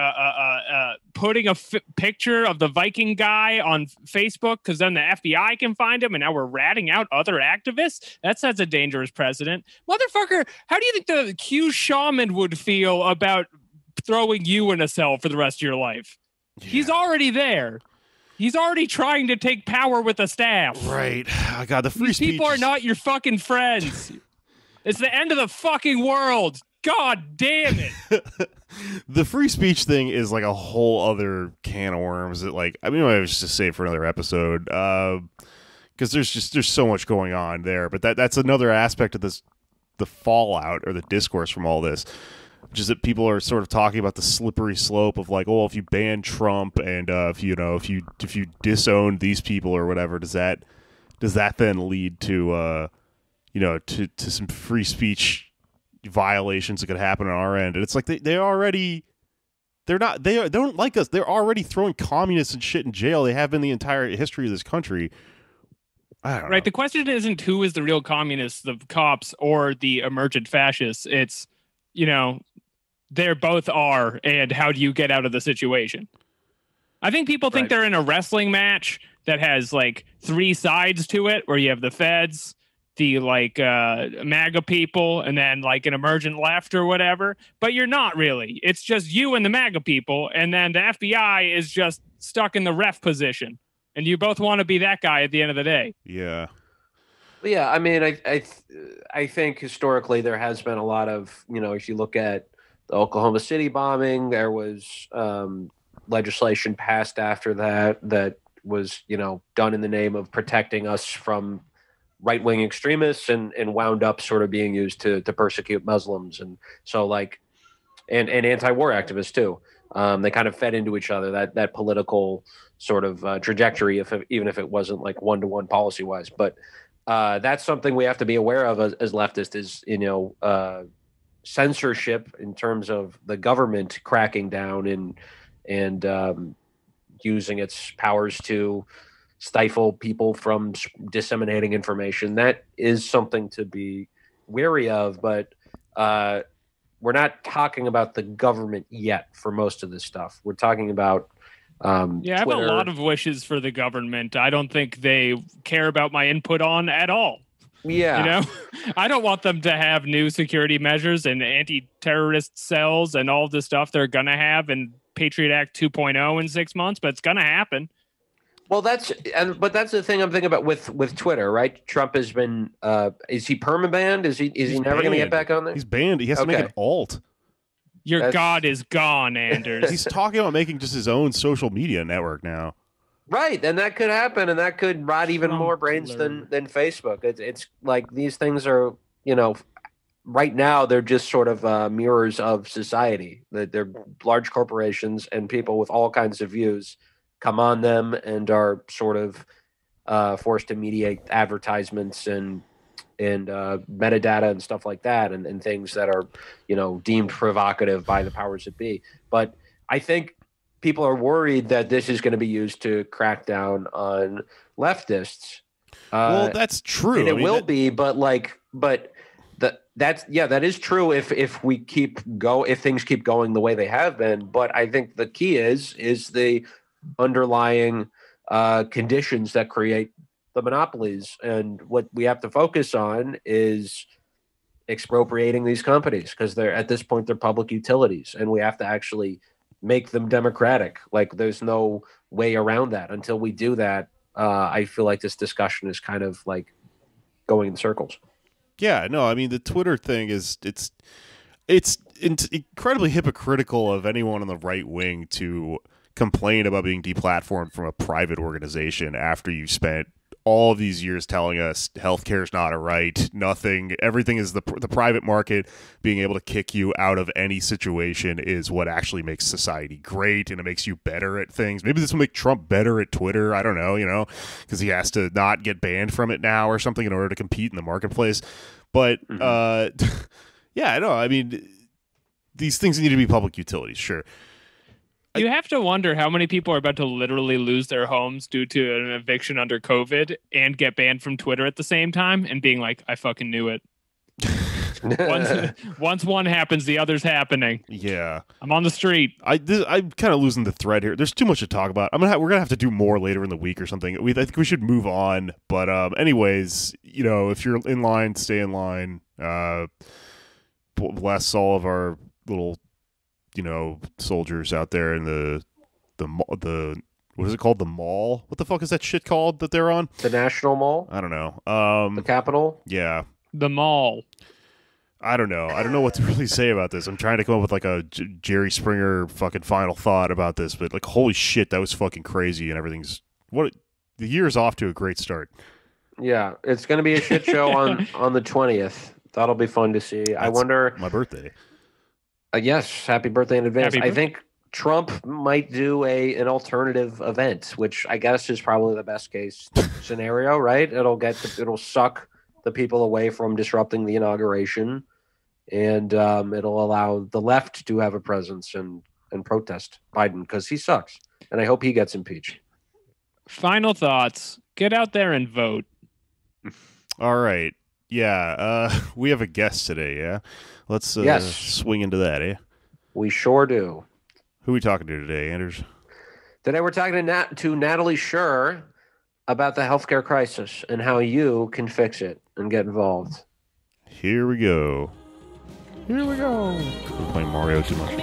putting a picture of the Viking guy on Facebook because then the FBI can find him, and now we're ratting out other activists. That sets a dangerous precedent, motherfucker. How do you think the Q shaman would feel about throwing you in a cell for the rest of your life? Yeah. He's already there. He's already trying to take power with a staff. Right. Oh, God, the free These speech. people are not your fucking friends. It's the end of the fucking world. God damn it. The free speech thing is like a whole other can of worms that, like, I mean, I was just say for another episode, because there's so much going on there. But that's another aspect of this, the fallout or the discourse from all this. Which is that people are sort of talking about the slippery slope of like, oh, if you ban Trump and if you disown these people or whatever, does that then lead to to some free speech violations that could happen on our end? And it's like they don't like us. They're already throwing communists and shit in jail. They have been the entire history of this country. I don't know. The question isn't who is the real communists, the cops or the emergent fascists. It's they both are, and how do you get out of the situation? I think people think they're in a wrestling match that has like three sides to it, where you have the feds, the like MAGA people, and then like an emergent left or whatever. But you're not really. It's just you and the MAGA people, and then the FBI is just stuck in the ref position, and you both want to be that guy at the end of the day. Yeah. Yeah, I mean, I think historically there has been a lot of, if you look at the Oklahoma City bombing, there was legislation passed after that was, done in the name of protecting us from right-wing extremists and wound up sort of being used to persecute Muslims. And so and anti-war activists too. They kind of fed into each other, that political sort of trajectory, even if it wasn't like one-to-one policy-wise. But that's something we have to be aware of as leftists is, censorship in terms of the government cracking down and using its powers to stifle people from disseminating information. That is something to be wary of, but we're not talking about the government yet for most of this stuff. We're talking about I have a lot of wishes for the government. I don't think they care about my input on at all. Yeah. I don't want them to have new security measures and anti-terrorist cells and all this stuff they're going to have in Patriot Act 2.0 in 6 months, but it's going to happen. Well, that's the thing I'm thinking about with Twitter, right? Trump has been, is he permabanned? Is he never going to get back on there? He's banned. He has to make an alt. Your God is gone, Anders. He's talking about making just his own social media network now. Right, and that could happen, and that could rot even more brains than Facebook. It's like these things are, right now they're just sort of mirrors of society. They're large corporations and people with all kinds of views come on them and are sort of forced to mediate advertisements and metadata and stuff like that, and things that are, deemed provocative by the powers that be. But I think people are worried that this is going to be used to crack down on leftists. Well, that's true. And it will be, but that is true if things keep going the way they have been. But I think the key is the underlying conditions that create the monopolies, and what we have to focus on is expropriating these companies because at this point they're public utilities, and we have to actually make them democratic. Like, there's no way around that. Until we do that, I feel like this discussion is kind of like going in circles. Yeah, no, I mean, the Twitter thing is it's incredibly hypocritical of anyone on the right wing to complain about being deplatformed from a private organization after you spent all of these years telling us healthcare is not a right, everything is the private market. Being able to kick you out of any situation is what actually makes society great, and it makes you better at things. Maybe this will make Trump better at Twitter. I don't know, because he has to not get banned from it now or something in order to compete in the marketplace. But yeah, no, I mean, these things need to be public utilities, sure. You have to wonder how many people are about to literally lose their homes due to an eviction under COVID and get banned from Twitter at the same time and being like, I fucking knew it. Once one happens, the other's happening. Yeah. I'm on the street. I'm kind of losing the thread here. There's too much to talk about. We're going to have to do more later in the week or something. I think we should move on. But anyways, if you're in line, stay in line. Bless all of our little soldiers out there in the what is it called? The mall? What the fuck is that shit called that they're on? The National Mall? I don't know. The Capitol? Yeah. The mall. I don't know. I don't know what to really say about this. I'm trying to come up with like a Jerry Springer fucking final thought about this, but like, holy shit, that was fucking crazy, and the year's off to a great start. Yeah, it's going to be a shit show on the 20th. That'll be fun to see. I wonder. My birthday. Yes, happy birthday in advance. I think Trump might do an alternative event, which I guess is probably the best case scenario, right? It'll suck the people away from disrupting the inauguration, and it'll allow the left to have a presence and protest Biden because he sucks, and I hope he gets impeached. Final thoughts. Get out there and vote. All right. Yeah, we have a guest today, yeah? Let's swing into that, eh? We sure do. Who are we talking to today, Anders? Today we're talking to Natalie Sure about the healthcare crisis and how you can fix it and get involved. Here we go. We're playing Mario too much.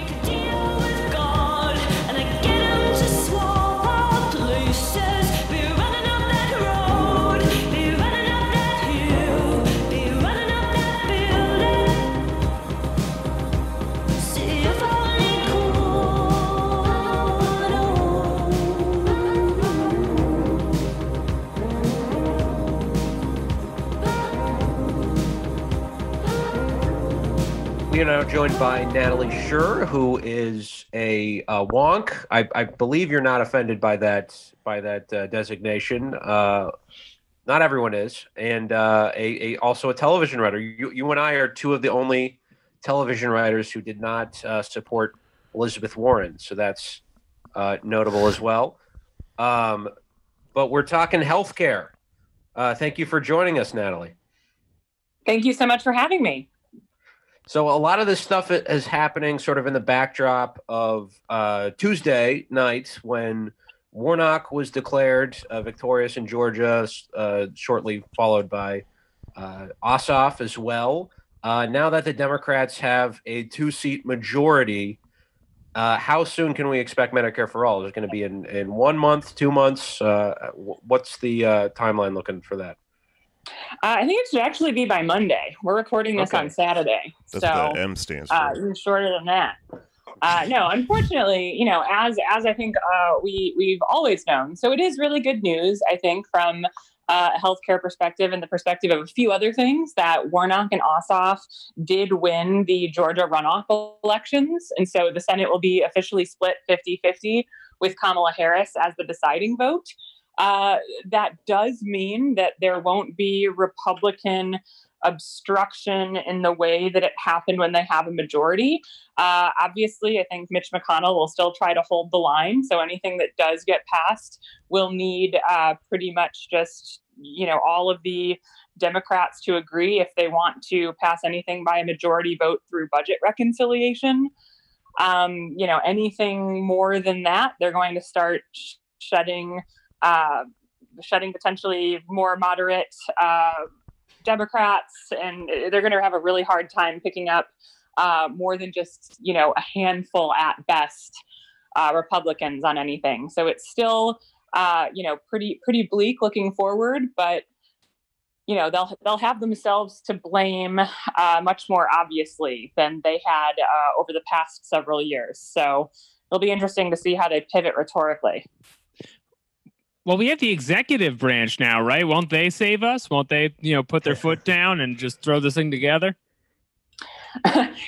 We are now joined by Natalie Sure, who is a wonk. I believe you're not offended by that designation. Not everyone is, and also a television writer. You and I are two of the only television writers who did not support Elizabeth Warren, so that's notable as well. But we're talking healthcare. Thank you for joining us, Natalie. Thank you so much for having me. So a lot of this stuff is happening sort of in the backdrop of Tuesday night when Warnock was declared victorious in Georgia, shortly followed by Ossoff as well. Now that the Democrats have a 2-seat majority, how soon can we expect Medicare for All? Is it going to be in 1 month, 2 months? What's the timeline looking for that? I think it should actually be by Monday. We're recording this on Saturday. That's what the M stands for. Even shorter than that. No, unfortunately, as I think we've always known. So it is really good news, I think, from a healthcare perspective and the perspective of a few other things, that Warnock and Ossoff did win the Georgia runoff elections. And so the Senate will be officially split 50-50 with Kamala Harris as the deciding vote. That does mean that there won't be Republican obstruction in the way that it happened when they have a majority. Obviously, I think Mitch McConnell will still try to hold the line. So anything that does get passed will need pretty much just, all of the Democrats to agree if they want to pass anything by a majority vote through budget reconciliation. Anything more than that, they're going to start shedding potentially more moderate Democrats, and they're going to have a really hard time picking up more than just, a handful at best Republicans on anything. So it's still, pretty bleak looking forward, but they'll have themselves to blame much more obviously than they had over the past several years. So it'll be interesting to see how they pivot rhetorically. Well, we have the executive branch now, right? Won't they save us? Won't they, put their foot down and just throw this thing together?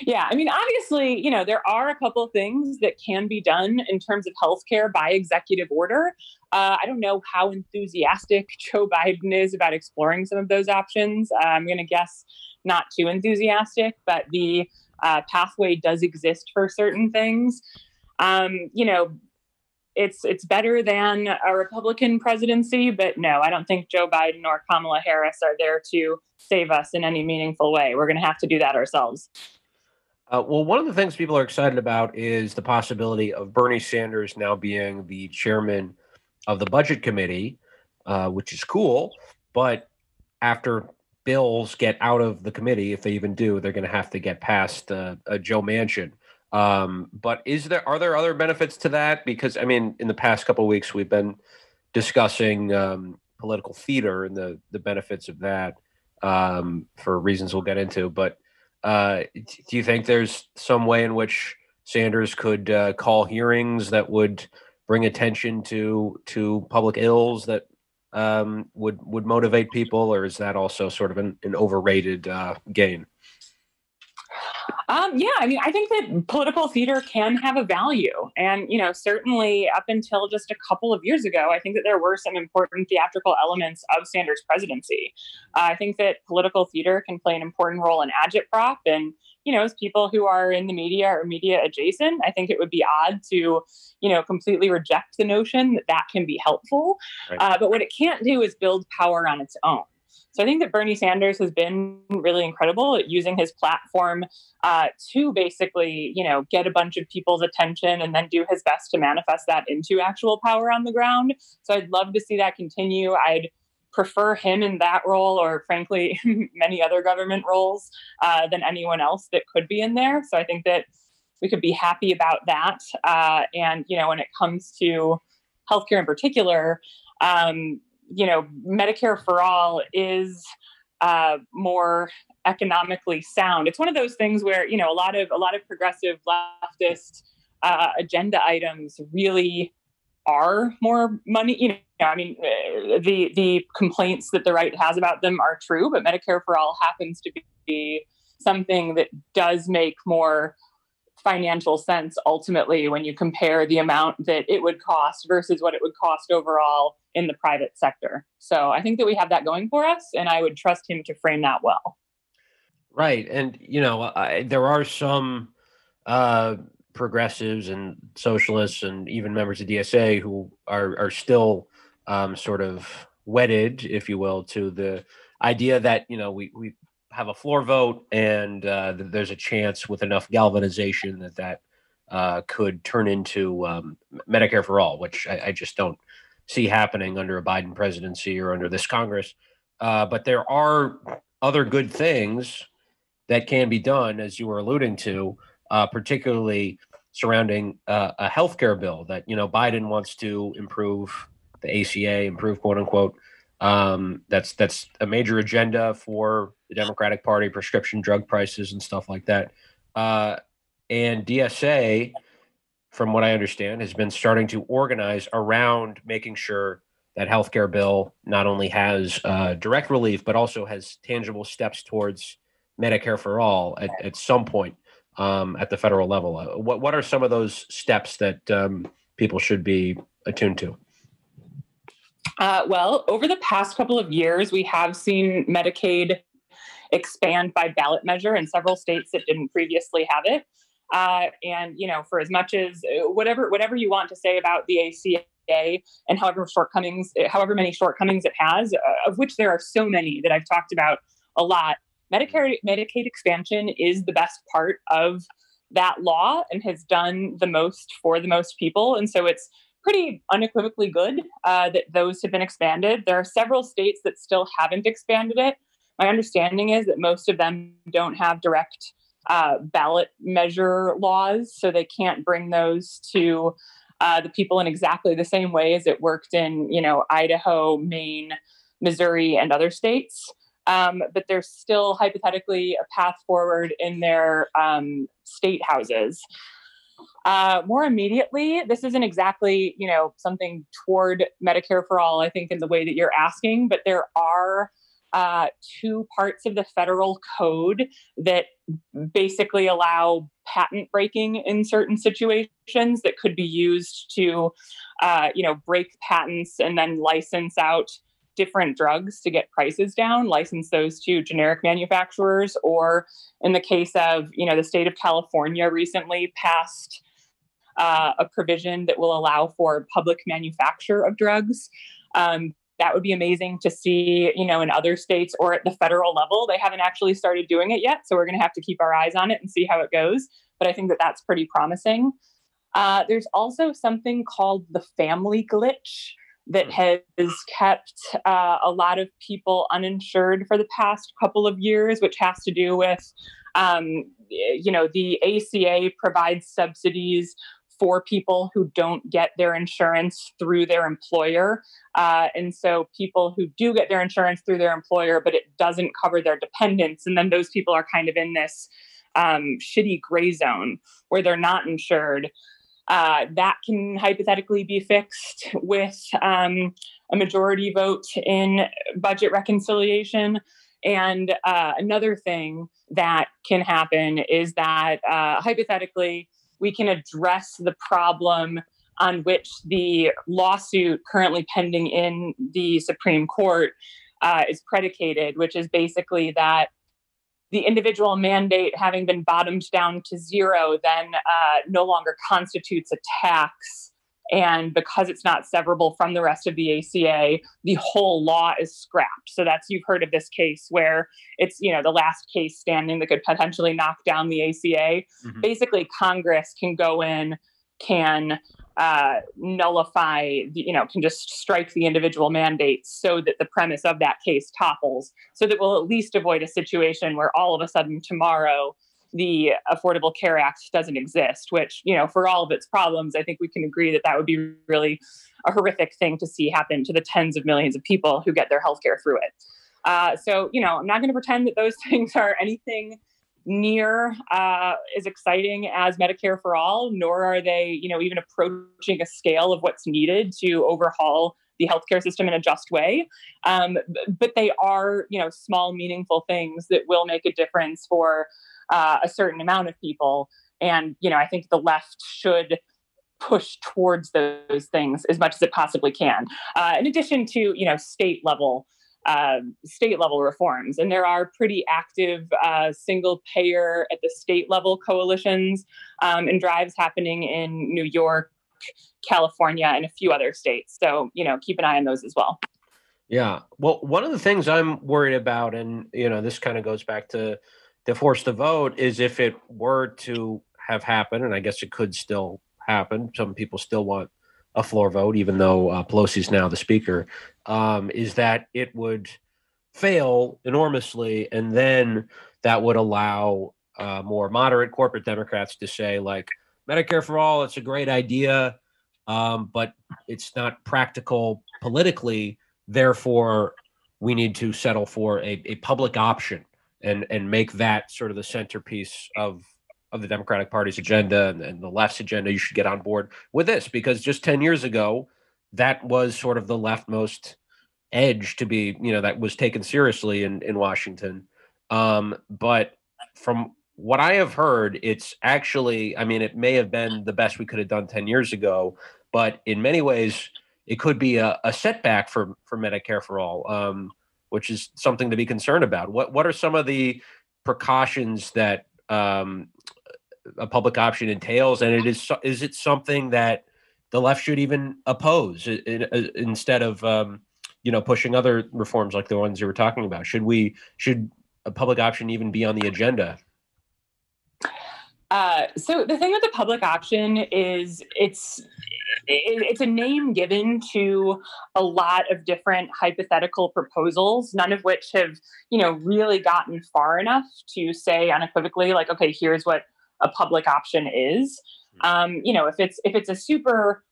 Yeah, I mean, obviously, there are a couple of things that can be done in terms of healthcare by executive order. I don't know how enthusiastic Joe Biden is about exploring some of those options. I'm going to guess not too enthusiastic, but the pathway does exist for certain things. It's better than a Republican presidency, but no, I don't think Joe Biden or Kamala Harris are there to save us in any meaningful way. We're going to have to do that ourselves. Well, one of the things people are excited about is the possibility of Bernie Sanders now being the chairman of the Budget Committee, which is cool. But after bills get out of the committee, if they even do, they're going to have to get past Joe Manchin. But are there other benefits to that? Because, I mean, in the past couple of weeks, we've been discussing political theater and the benefits of that for reasons we'll get into. But do you think there's some way in which Sanders could call hearings that would bring attention to public ills that would motivate people, or is that also sort of an overrated gain? Yeah, I mean, I think that political theater can have a value. And, certainly up until just a couple of years ago, I think that there were some important theatrical elements of Sanders' presidency. I think that political theater can play an important role in agitprop. And, as people who are in the media or media adjacent, I think it would be odd to, completely reject the notion that can be helpful. Right. But what it can't do is build power on its own. So I think that Bernie Sanders has been really incredible at using his platform to basically, get a bunch of people's attention and then do his best to manifest that into actual power on the ground. So I'd love to see that continue. I'd prefer him in that role, or frankly, many other government roles than anyone else that could be in there. So I think that we could be happy about that. And, when it comes to healthcare in particular, Medicare for All is more economically sound. It's one of those things where, a lot of progressive leftist agenda items really are more money. The complaints that the right has about them are true, but Medicare for All happens to be something that does make more financial sense ultimately when you compare the amount that it would cost versus what it would cost overall in the private sector. So I think that we have that going for us, and I would trust him to frame that well. Right. And, there are some progressives and socialists and even members of DSA who are still sort of wedded, if you will, to the idea that, we have a floor vote and there's a chance with enough galvanization that could turn into Medicare for All, which I just don't see happening under a Biden presidency or under this Congress. But there are other good things that can be done, as you were alluding to, particularly surrounding a healthcare bill that, Biden wants to improve the ACA, improve, quote unquote. That's a major agenda for the Democratic Party, prescription drug prices and stuff like that. And DSA, from what I understand, has been starting to organize around making sure that healthcare bill not only has direct relief, but also has tangible steps towards Medicare for All at some point at the federal level. What are some of those steps that people should be attuned to? Well, over the past couple of years, we have seen Medicaid expand by ballot measure in several states that didn't previously have it. And, for as much as whatever you want to say about the ACA and however many shortcomings it has, of which there are so many that I've talked about a lot, Medicaid expansion is the best part of that law and has done the most for the most people. And so it's pretty unequivocally good that those have been expanded. There are several states that still haven't expanded it. My understanding is that most of them don't have direct ballot measure laws. So they can't bring those to the people in exactly the same way as it worked in, Idaho, Maine, Missouri, and other states. But there's still hypothetically a path forward in their state houses. More immediately, this isn't exactly, something toward Medicare for All, I think, in the way that you're asking, but there are two parts of the federal code that basically allow patent breaking in certain situations that could be used to, break patents and then license out different drugs to get prices down, license those to generic manufacturers, or in the case of, the state of California recently passed a provision that will allow for public manufacture of drugs. That would be amazing to see, in other states or at the federal level. They haven't actually started doing it yet, so we're going to have to keep our eyes on it and see how it goes. But I think that that's pretty promising. There's also something called the family glitch that has kept a lot of people uninsured for the past couple of years, which has to do with, the ACA provides subsidies for people who don't get their insurance through their employer. And so people who do get their insurance through their employer, but it doesn't cover their dependents. And then those people are kind of in this shitty gray zone where they're not insured. That can hypothetically be fixed with a majority vote in budget reconciliation. And another thing that can happen is that hypothetically, we can address the problem on which the lawsuit currently pending in the Supreme Court is predicated, which is basically that the individual mandate having been bottomed down to zero then no longer constitutes a tax. And because it's not severable from the rest of the ACA, the whole law is scrapped. So you've heard of this case where it's, the last case standing that could potentially knock down the ACA. Mm-hmm. Basically, Congress can go in, can nullify, can just strike the individual mandates so that the premise of that case topples, so that we'll at least avoid a situation where all of a sudden tomorrow the Affordable Care Act doesn't exist, which, for all of its problems, I think we can agree that that would be really a horrific thing to see happen to the tens of millions of people who get their healthcare through it. So, I'm not going to pretend that those things are anything near as exciting as Medicare for All, nor are they, even approaching a scale of what's needed to overhaul the healthcare system in a just way. But they are, small, meaningful things that will make a difference for a certain amount of people. And, I think the left should push towards those things as much as it possibly can. In addition to, state level reforms. And there are pretty active single payer at the state level coalitions and drives happening in New York, California, and a few other states. So, keep an eye on those as well. Yeah. Well, one of the things I'm worried about, and, this kind of goes back to the force to vote, is if it were to have happened, and I guess it could still happen. Some people still want a floor vote, even though Pelosi's now the speaker, is that it would fail enormously. And then that would allow more moderate corporate Democrats to say, like, Medicare for All, it's a great idea, but it's not practical politically. Therefore, we need to settle for a public option and make that sort of the centerpiece of the Democratic Party's agenda and the left's agenda. You should get on board with this, because just 10 years ago, that was sort of the leftmost edge to be, that was taken seriously in Washington. But from what I have heard, it's actually, it may have been the best we could have done 10 years ago, but in many ways, it could be a setback for Medicare for All, which is something to be concerned about. What are some of the precautions that a public option entails, and is it something that the left should even oppose instead of pushing other reforms like the ones you were talking about? Should a public option even be on the agenda? So the thing with the public option is it's a name given to a lot of different hypothetical proposals, none of which have, really gotten far enough to say unequivocally, like, okay, here's what a public option is. If it's a super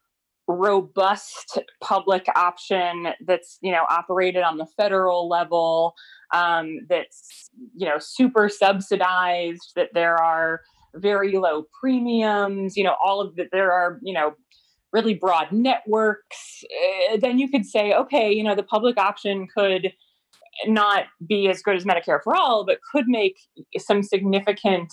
robust public option that's, operated on the federal level, that's, super subsidized, that there are very low premiums, all of that, there are, really broad networks, then you could say, okay, the public option could not be as good as Medicare for All, but could make some significant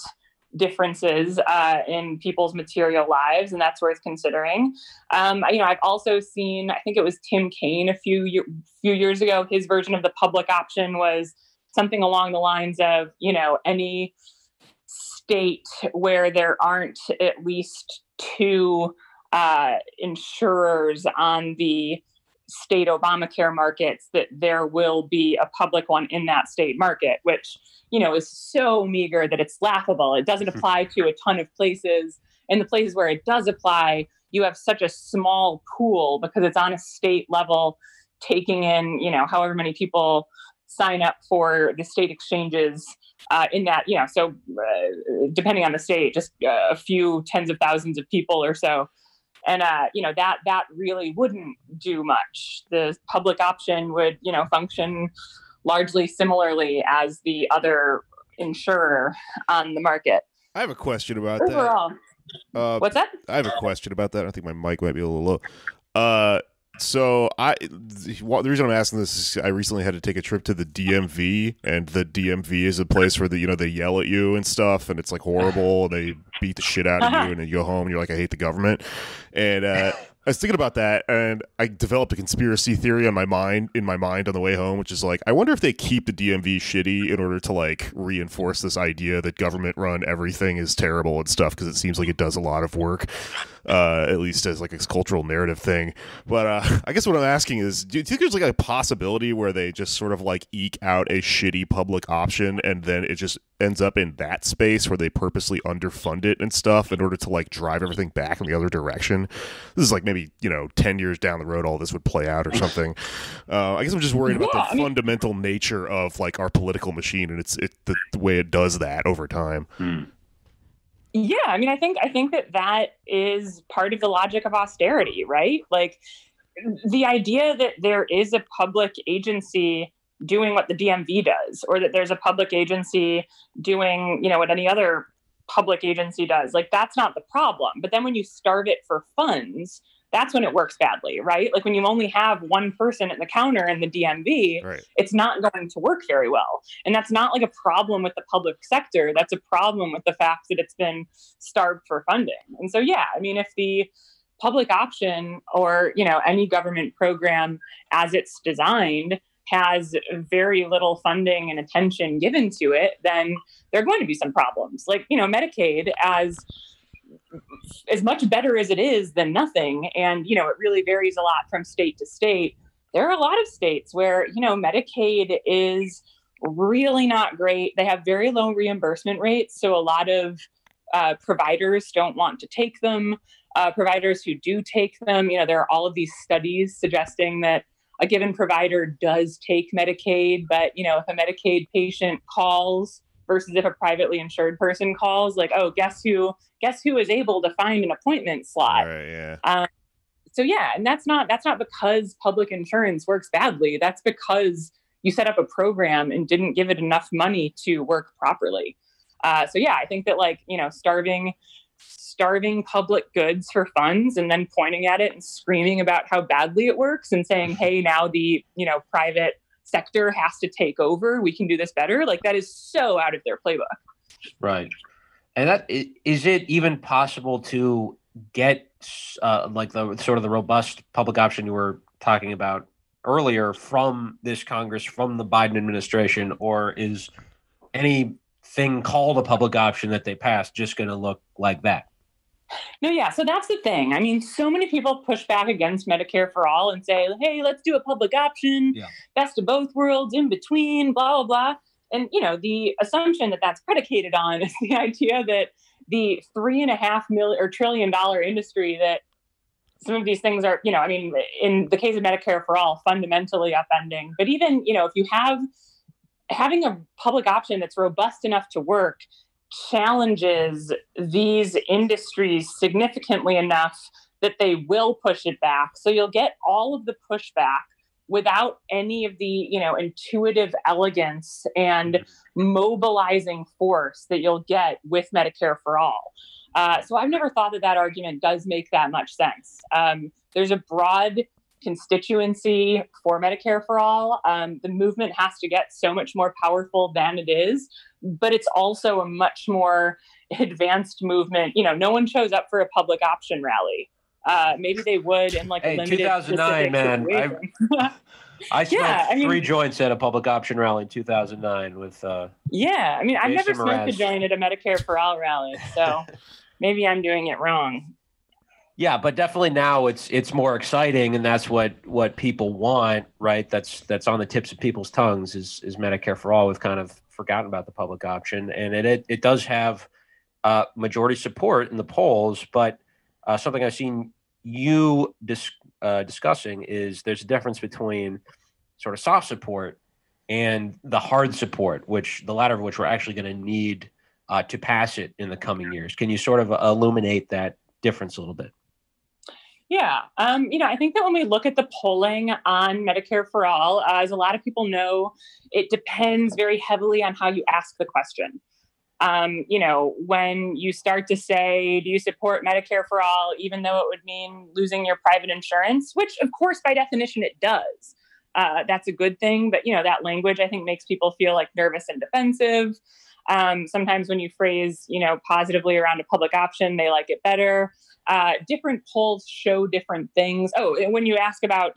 differences in people's material lives, and that's worth considering. I've also seen, I think it was Tim Kaine a few years ago, his version of the public option was something along the lines of, any state where there aren't at least two insurers on the state Obamacare markets, that there will be a public one in that state market, which, is so meager that it's laughable. It doesn't apply to a ton of places. And the places where it does apply, you have such a small pool because it's on a state level, taking in, however many people sign up for the state exchanges in that, so depending on the state, just a few tens of thousands of people or so. And, that really wouldn't do much. The public option would, function largely similarly as the other insurer on the market. I have a question about overall, that. What's that? I have a question about that. I think my mic might be a little low. So the reason I'm asking this is I recently had to take a trip to the DMV, and the DMV is a place where they yell at you and stuff, and it's like horrible. They beat the shit out of you, and then you go home and you're like, I hate the government. And I was thinking about that, and I developed a conspiracy theory in my mind on the way home, which is like, I wonder if they keep the DMV shitty in order to like reinforce this idea that government run everything is terrible and stuff, because it seems like it does a lot of work, at least as like a cultural narrative thing. But I guess what I'm asking is, do you think there's like a possibility where they just sort of like eke out a shitty public option, and then it just ends up in that space where they purposely underfund it and stuff in order to like drive everything back in the other direction? This is like maybe 10 years down the road all this would play out or something. I guess I'm just worried about the fundamental nature of like our political machine, and the way it does that over time. Yeah, I think that is part of the logic of austerity, right? Like the idea that there is a public agency doing what the DMV does, or that there's a public agency doing, what any other public agency does, like that's not the problem. But then when you starve it for funds, that's when it works badly, right? Like when you only have one person at the counter in the DMV, right, it's not going to work very well. And that's not like a problem with the public sector. That's a problem with the fact that it's been starved for funding. And so, yeah, if the public option or, any government program as it's designed has very little funding and attention given to it, then there are going to be some problems. Like, Medicaid, as much better as it is than nothing, and it really varies a lot from state to state, there are a lot of states where Medicaid is really not great. They have very low reimbursement rates, so a lot of providers don't want to take them. Providers who do take them, there are all of these studies suggesting that a given provider does take Medicaid, but if a Medicaid patient calls versus if a privately insured person calls, like, oh, guess who is able to find an appointment slot? Right, yeah. So yeah, and that's not because public insurance works badly. That's because you set up a program and didn't give it enough money to work properly. So yeah, I think that starving public goods for funds and then pointing at it and screaming about how badly it works and saying, hey, now the private sector has to take over, we can do this better, like that is so out of their playbook. Right. And that is it even possible to get like the sort of the robust public option you were talking about earlier from this Congress, from the Biden administration, or is anything called a public option that they pass just going to look like that? No, yeah. So that's the thing. So many people push back against Medicare for All and say, hey, let's do a public option, best of both worlds, in between, blah, blah, blah. And, the assumption that that's predicated on is the idea that the $3.5 trillion industry that some of these things are, I mean, in the case of Medicare for All, fundamentally upending. But even, if you having a public option that's robust enough to work challenges these industries significantly enough that they will push it back. So you'll get all of the pushback without any of the, intuitive elegance and mobilizing force that you'll get with Medicare for All. So I've never thought that argument does make that much sense. There's a broad constituency for Medicare for All. The movement has to get so much more powerful than it is, but it's also a much more advanced movement. No one shows up for a public option rally. Maybe they would in like a limited 2009, man. I smoked 3 joints at a public option rally in 2009 with I've never smoked a joint at a Medicare for All rally, so maybe I'm doing it wrong. Yeah, but definitely now it's more exciting, and that's what people want, right? That's on the tips of people's tongues is Medicare for All. We've kind of forgotten about the public option, and it does have majority support in the polls, but something I've seen you discussing is there's a difference between sort of soft support and the hard support, which the latter of which we're actually going to need to pass it in the coming years. Can you sort of illuminate that difference a little bit? Yeah. I think that when we look at the polling on Medicare for All, as a lot of people know, it depends very heavily on how you ask the question. When you start to say, do you support Medicare for All, even though it would mean losing your private insurance, which of course, by definition, it does. That's a good thing. But, that language, I think, makes people feel like nervous and defensive. Sometimes when you phrase, positively around a public option, they like it better. Different polls show different things. Oh, and when you ask about,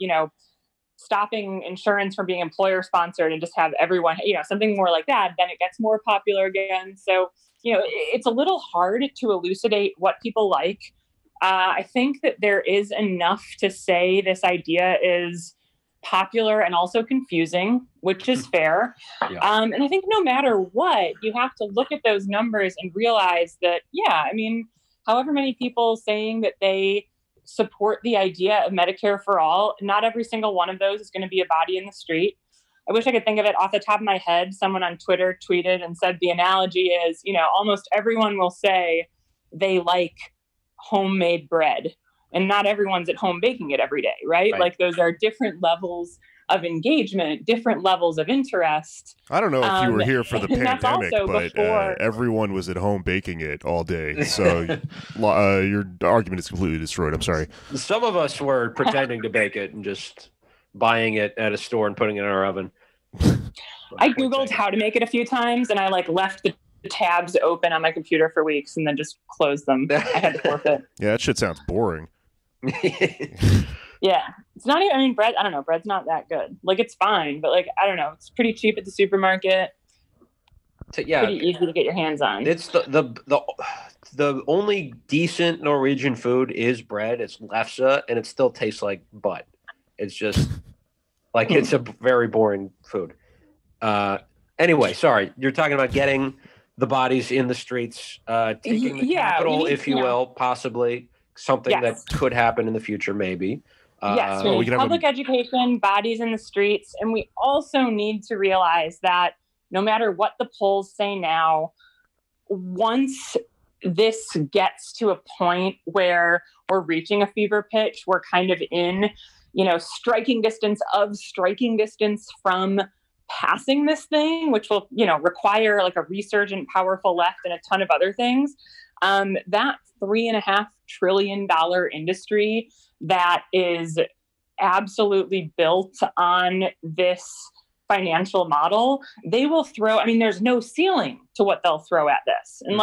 stopping insurance from being employer sponsored and just have everyone, something more like that, then it gets more popular again. So, it's a little hard to elucidate what people like. I think that there is enough to say this idea is popular and also confusing, which is fair. Yeah. And I think no matter what, you have to look at those numbers and realize that, however many people saying that they support the idea of Medicare for All, not every single one of those is going to be a body in the street. I wish I could think of it off the top of my head. Someone on Twitter tweeted and said the analogy is, almost everyone will say they like homemade bread, and not everyone's at home baking it every day, right? Like those are different levels of engagement, different levels of interest. I don't know if you were here for the pandemic, but everyone was at home baking it all day. So your argument is completely destroyed. I'm sorry. Some of us were pretending to bake it and just buying it at a store and putting it in our oven. I Googled how to make it a few times, and I left the tabs open on my computer for weeks and then just closed them. I had to forfeit. Yeah, that shit sounds boring. Yeah. It's not even, bread, I don't know, bread's not that good. It's fine, but I don't know, it's pretty cheap at the supermarket. Pretty easy to get your hands on. It's the only decent Norwegian food is bread. It's lefse, and it still tastes like butt. It's just it's a very boring food. Anyway, sorry. You're talking about getting the bodies in the streets, taking the capital, if you will, possibly something that could happen in the future, maybe. Yes, we need public education, bodies in the streets, and we also need to realize that no matter what the polls say now, once this gets to a point where we're reaching a fever pitch, we're kind of in, striking distance from passing this thing, which will, require a resurgent, powerful left and a ton of other things. That $3.5 trillion industry that is absolutely built on this financial model, they will throw, there's no ceiling to what they'll throw at this. And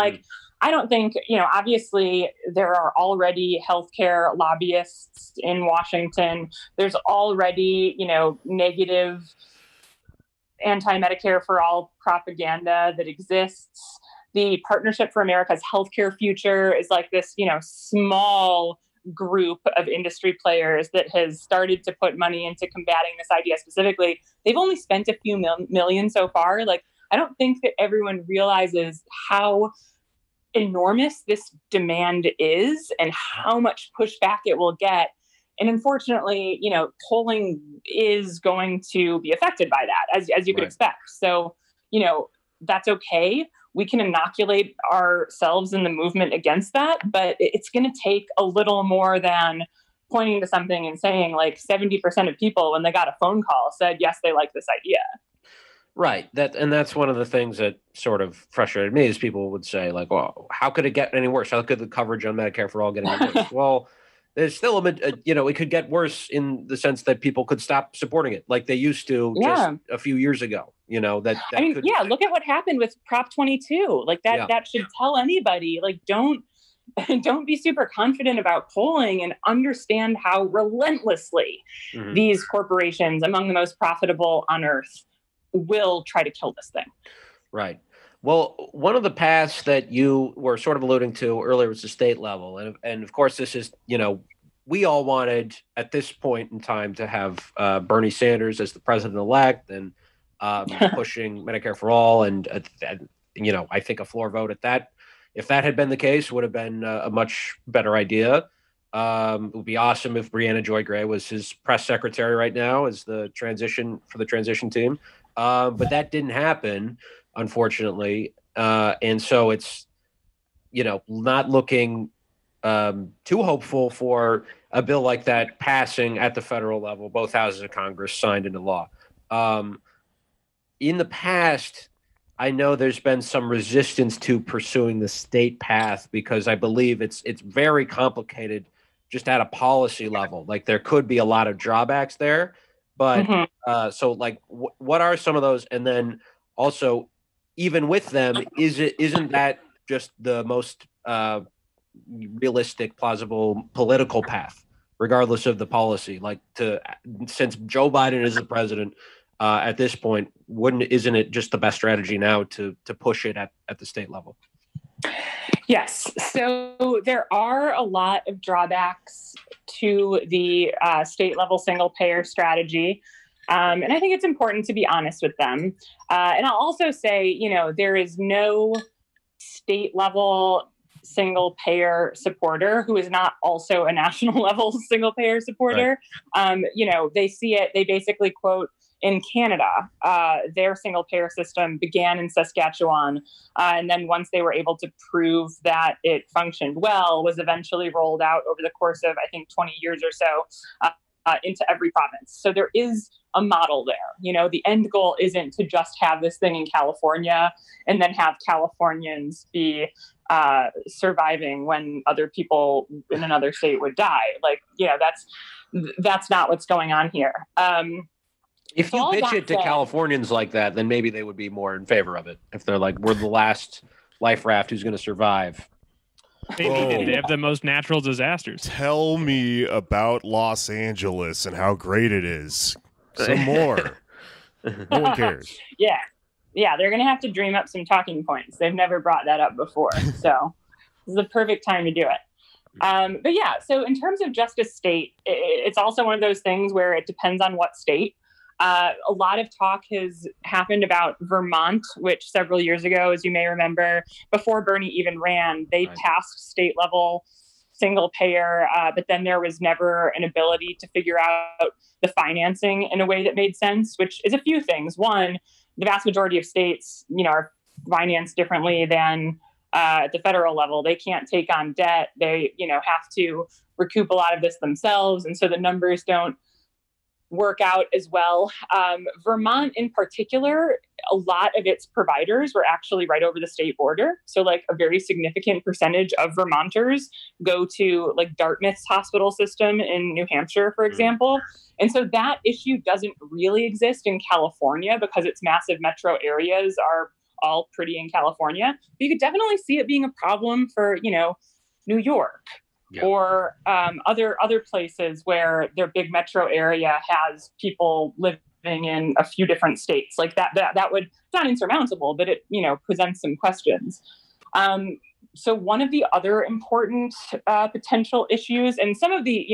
I don't think, obviously there are already healthcare lobbyists in Washington. There's already, negative anti-Medicare for All propaganda that exists. The Partnership for America's Healthcare Future is this, small group of industry players that has started to put money into combating this idea specifically. They've only spent a few million so far. I don't think that everyone realizes how enormous this demand is and how much pushback it will get. And unfortunately, polling is going to be affected by that, as you could expect. So, that's okay. We can inoculate ourselves in the movement against that, but it's going to take a little more than pointing to something and saying like 70% of people, when they got a phone call, said, yes, they like this idea. Right. That's one of the things that sort of frustrated me is people would say like, well, how could it get any worse? How could the coverage on Medicare for All get any worse? Well, there's still it could get worse in the sense that people could stop supporting it like they used to just a few years ago. Look at what happened with Prop 22. Like that should tell anybody, like, don't be super confident about polling and understand how relentlessly these corporations, among the most profitable on earth, will try to kill this thing. Right. Well, one of the paths that you were sort of alluding to earlier was the state level. And of course, this is, we all wanted at this point in time to have Bernie Sanders as the president-elect and pushing Medicare for All. And, I think a floor vote at that, if that had been the case, would have been a much better idea. It would be awesome if Brianna Joy Gray was his press secretary right now as the transition team. But that didn't happen, unfortunately. And so it's, not looking too hopeful for a bill like that passing at the federal level, both houses of Congress signed into law. In the past, I know there's been some resistance to pursuing the state path because I believe it's very complicated just at a policy level. Like there could be a lot of drawbacks there. But so like, what are some of those? And then also, even with them, isn't that just the most realistic, plausible political path, regardless of the policy? Like since Joe Biden is the president at this point, isn't it just the best strategy now to push it at the state level? Yes. So there are a lot of drawbacks to the state level single payer strategy. And I think it's important to be honest with them. And I'll also say, there is no state level single payer supporter who is not also a national level single payer supporter. Right. They see it, they basically quote, in Canada, their single payer system began in Saskatchewan. And then once they were able to prove that it functioned well, was eventually rolled out over the course of, I think, 20 years or so into every province. So there is a model there. The end goal isn't to just have this thing in California and then have Californians be surviving when other people in another state would die. Like, that's not what's going on here. If you pitch it to Californians like that, then maybe they would be more in favor of it. If they're like, we're the last life raft who's going to survive. They have the most natural disasters. Tell me about Los Angeles and how great it is. Some more. No one cares. Yeah, they're going to have to dream up some talking points. They've never brought that up before. So this is the perfect time to do it. But yeah, so in terms of just a state, it's also one of those things where it depends on what state. A lot of talk has happened about Vermont, which several years ago, as you may remember, before Bernie even ran, they passed state level single payer, but then there was never an ability to figure out the financing in a way that made sense, which is a few things. One, the vast majority of states, are financed differently than at the federal level. They can't take on debt. They, have to recoup a lot of this themselves. And so the numbers don't work out as well. Vermont in particular, a lot of its providers were actually right over the state border. So like a very significant percentage of Vermonters go to like Dartmouth's hospital system in New Hampshire, for example. And so that issue doesn't really exist in California because its massive metro areas are all pretty in California. But you could definitely see it being a problem for, New York. Yeah. Or other places where their big metro area has people living in a few different states. Like that would, it's not insurmountable, but it presents some questions. So one of the other important potential issues, and some of the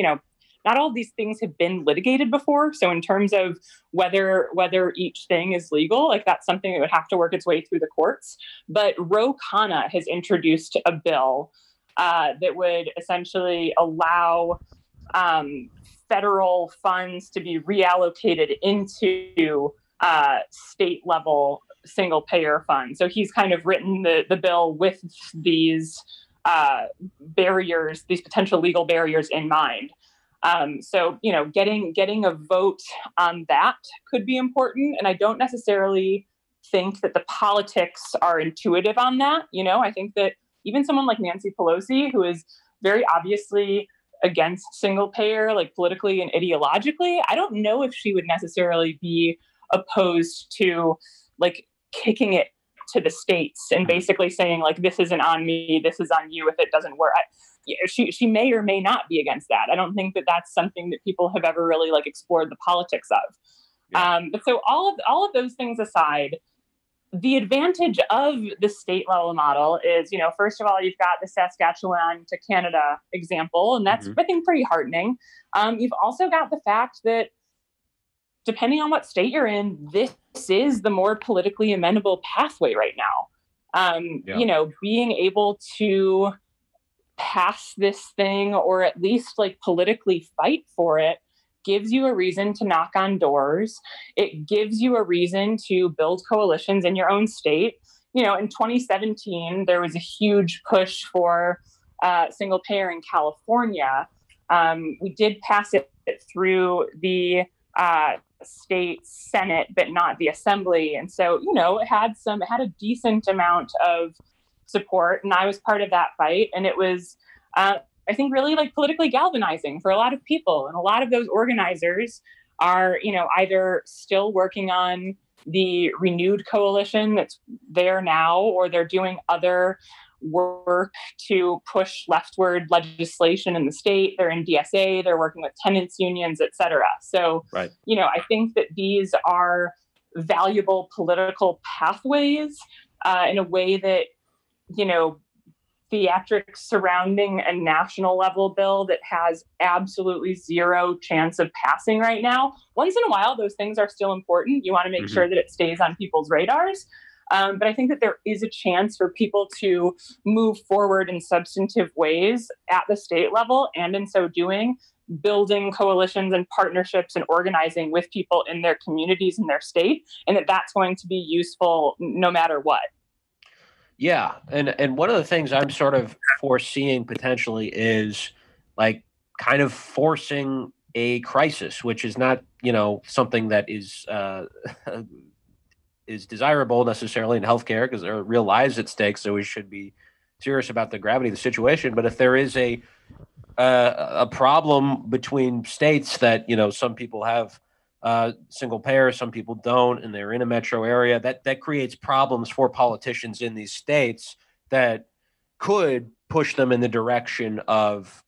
not all of these things have been litigated before. So in terms of whether each thing is legal, like that's something that would have to work its way through the courts. But Ro Khanna has introduced a bill that would essentially allow federal funds to be reallocated into state level single payer funds. So he's kind of written the bill with these barriers, these potential legal barriers in mind. So, getting a vote on that could be important. And I don't necessarily think that the politics are intuitive on that. I think that even someone like Nancy Pelosi, who is very obviously against single payer, like politically and ideologically, I don't know if she would necessarily be opposed to like kicking it to the states and basically saying like, this isn't on me, this is on you if it doesn't work. She may or may not be against that. I don't think that that's something that people have ever really like explored the politics of. Yeah. But so all of those things aside, the advantage of the state level model is, first of all, you've got the Saskatchewan to Canada example, and that's, I think, pretty heartening. You've also got the fact that depending on what state you're in, this is the more politically amenable pathway right now. Being able to pass this thing or at least like politically fight for it gives you a reason to knock on doors. It gives you a reason to build coalitions in your own state. In 2017, there was a huge push for single payer in California. We did pass it through the state Senate, but not the Assembly. And so, it had a decent amount of support, and I was part of that fight. And it was, I think, really like politically galvanizing for a lot of people. And a lot of those organizers are, either still working on the renewed coalition that's there now, or they're doing other work to push leftward legislation in the state. They're in DSA, they're working with tenants unions, et cetera. So, right. I think that these are valuable political pathways in a way that, theatrics surrounding a national level bill that has absolutely zero chance of passing right now. Once in a while, those things are still important. You want to make sure that it stays on people's radars. But I think that there is a chance for people to move forward in substantive ways at the state level, and in so doing, building coalitions and partnerships and organizing with people in their communities in their state, and that's going to be useful no matter what. Yeah. And one of the things I'm sort of foreseeing potentially is like kind of forcing a crisis, which is not, something that is desirable necessarily in healthcare, because there are real lives at stake. So we should be serious about the gravity of the situation. But if there is a problem between states that, some people have single payer, some people don't, and they're in a metro area, that creates problems for politicians in these states that could push them in the direction of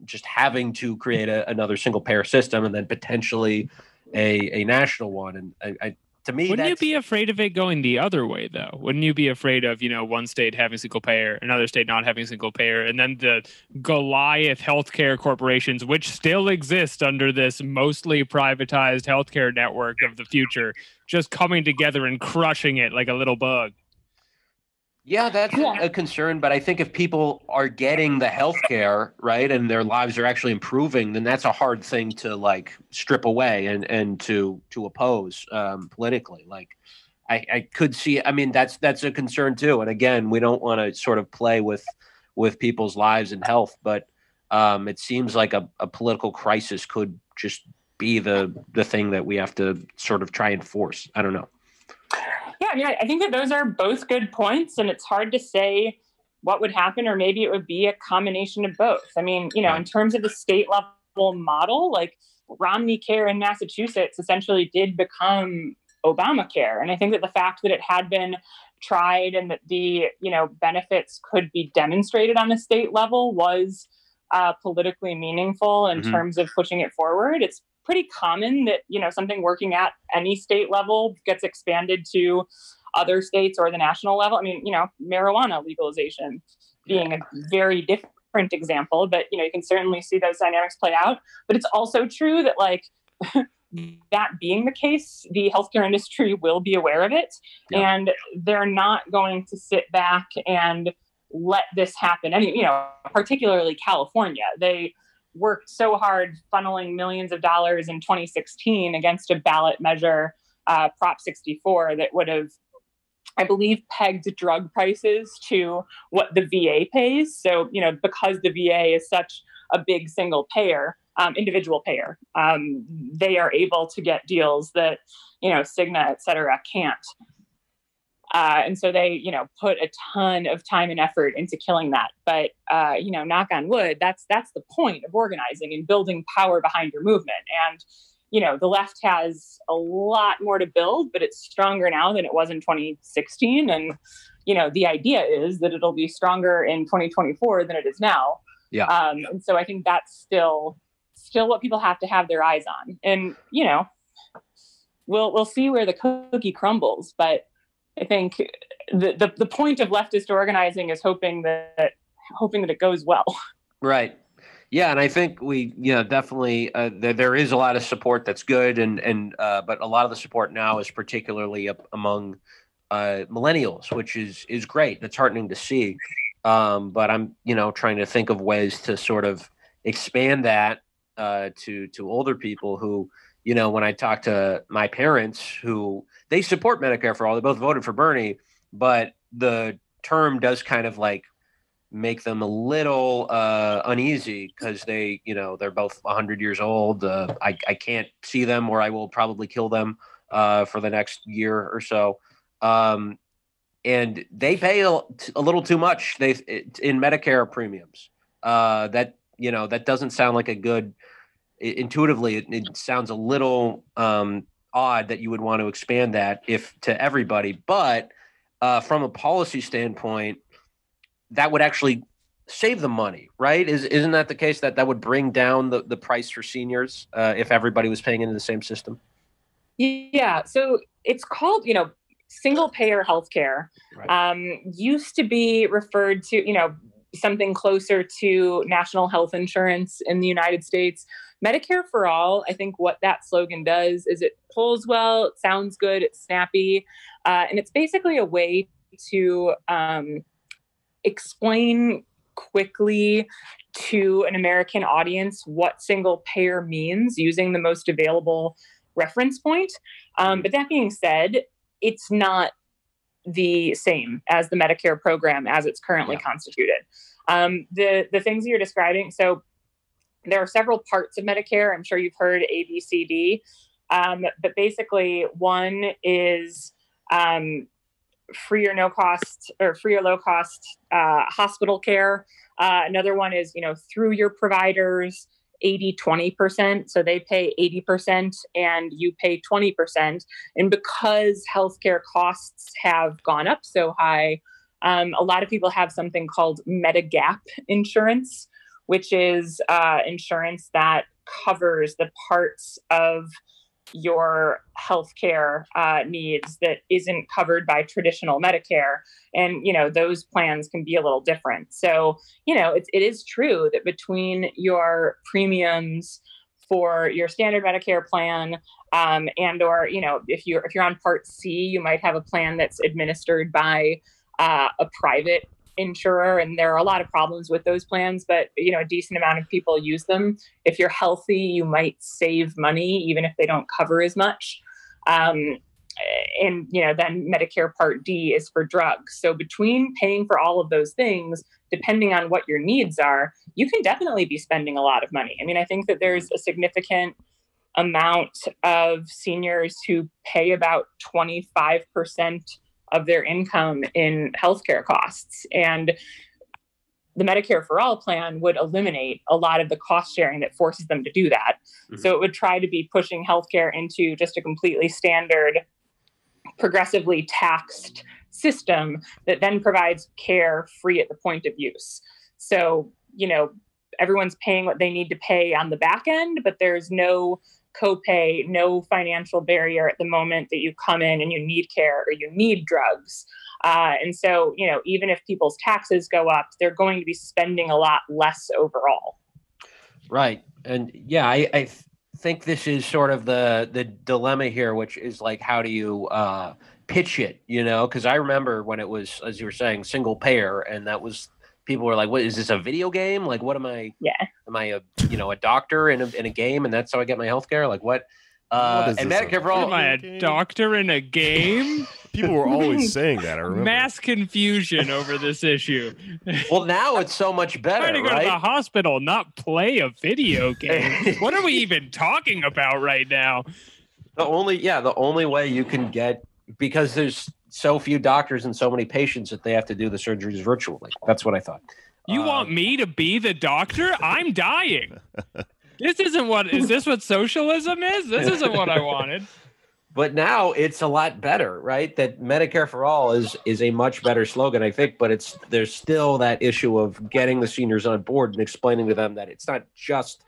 just having to create another single payer system and then potentially a national one. And to me, wouldn't you be afraid of it going the other way, though? Wouldn't you be afraid of, one state having single payer, another state not having single payer, and then the Goliath healthcare corporations, which still exist under this mostly privatized healthcare network of the future, just coming together and crushing it like a little bug? Yeah, that's a concern. But I think if people are getting the healthcare, right, and their lives are actually improving, then that's a hard thing to like strip away and to oppose politically. Like I could see, that's a concern too. And again, we don't want to sort of play with people's lives and health, but it seems like a political crisis could just be the thing that we have to sort of try and force. I don't know. Yeah, I think that those are both good points, and it's hard to say what would happen, or maybe it would be a combination of both. In terms of the state level model, like Romney Care in Massachusetts essentially did become Obamacare. And I think that the fact that it had been tried and that the, benefits could be demonstrated on a state level was politically meaningful in terms of pushing it forward. It's pretty common that, something working at any state level gets expanded to other states or the national level. Marijuana legalization being a very different different example, but you can certainly see those dynamics play out. But it's also true that like that being the case, the healthcare industry will be aware of it, and they're not going to sit back and let this happen. Particularly California, they worked so hard funneling millions of dollars in 2016 against a ballot measure, Prop 64, that would have, I believe, pegged drug prices to what the VA pays. So, because the VA is such a big single payer, individual payer, they are able to get deals that, Cigna, et cetera, can't. And so they, put a ton of time and effort into killing that. But, knock on wood, that's the point of organizing and building power behind your movement. And, the left has a lot more to build, but it's stronger now than it was in 2016. And, the idea is that it'll be stronger in 2024 than it is now. Yeah. And so I think that's still what people have to have their eyes on. And, we'll see where the cookie crumbles. But I think the point of leftist organizing is hoping that it goes well. Right. Yeah, and I think we, definitely there is a lot of support that's good, and but a lot of the support now is particularly among millennials, which is great. That's heartening to see. But I'm trying to think of ways to sort of expand that to older people who, when I talk to my parents, who they support Medicare for All, they both voted for Bernie, but the term does kind of like make them a little uneasy because they're both 100 years old. I can't see them, or I will probably kill them for the next year or so. And they pay a little too much in Medicare premiums. That doesn't sound like a good. Intuitively, it sounds a little odd that you would want to expand that to everybody. But from a policy standpoint, that would actually save them money, right? Isn't that the case, that would bring down the price for seniors if everybody was paying into the same system? Yeah. So it's called, single payer healthcare. Right. Used to be referred to, something closer to national health insurance in the United States. Medicare for All, I think what that slogan does is it polls well, it sounds good, it's snappy, and it's basically a way to explain quickly to an American audience what single payer means using the most available reference point. But that being said, it's not the same as the Medicare program as it's currently constituted. The things you're describing, so there are several parts of Medicare. I'm sure you've heard A, B, C, D. But basically one is free or no cost, or free or low cost hospital care. Another one is, through your providers, 80-20%. So they pay 80% and you pay 20%. And because healthcare costs have gone up so high, a lot of people have something called Medigap insurance, which is insurance that covers the parts of your healthcare needs that isn't covered by traditional Medicare. And, those plans can be a little different. So, it is true that between your premiums for your standard Medicare plan and or, if you're on Part C, you might have a plan that's administered by a private insurer, and there are a lot of problems with those plans, but a decent amount of people use them. If you're healthy, you might save money even if they don't cover as much. And then Medicare Part D is for drugs. So between paying for all of those things, depending on what your needs are, you can definitely be spending a lot of money. I mean, I think that there's a significant amount of seniors who pay about 25% of their income in healthcare costs. And the Medicare for All plan would eliminate a lot of the cost sharing that forces them to do that. Mm-hmm. So it would try to be pushing healthcare into just a completely standard, progressively taxed system that then provides care free at the point of use. So, everyone's paying what they need to pay on the back end, but there's no copay, no financial barrier at the moment that you come in and you need care or you need drugs. And so, even if people's taxes go up, they're going to be spending a lot less overall. Right. And yeah, I think this is sort of the dilemma here, which is like, how do you pitch it, because I remember when it was, as you were saying, single payer, and that was, people were like, what is this, a video game? Like, what am I? Yeah. Am I a doctor in a game, and that's how I get my healthcare? Like, what? And Medicare For All. Am I a doctor in a game? People were always saying that. I remember. Mass confusion over this issue. Well, now it's so much better. I'm trying to go to the hospital, not play a video game. What are we even talking about right now? The only way you can get, because there's so few doctors and so many patients that they have to do the surgeries virtually. That's what I thought. You want me to be the doctor? I'm dying. Is this what socialism is? This isn't what I wanted. But now it's a lot better, right? That Medicare for All is a much better slogan, I think, but there's still that issue of getting the seniors on board and explaining to them that it's not just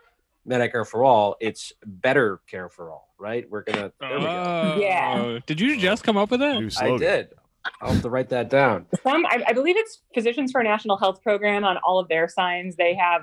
Medicare for All, it's better care for all, right? There we go. Yeah. Did you just come up with that? I did. I'll have to write that down. I believe it's Physicians for a National Health Program. On all of their signs, they have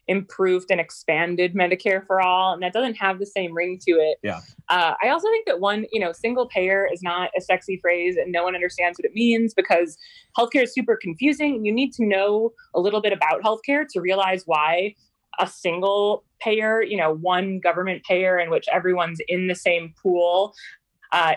improved and expanded Medicare for All, and that doesn't have the same ring to it. Yeah. I also think that single payer is not a sexy phrase, and no one understands what it means, because healthcare is super confusing. You need to know a little bit about healthcare to realize why a single payer, one government payer in which everyone's in the same pool,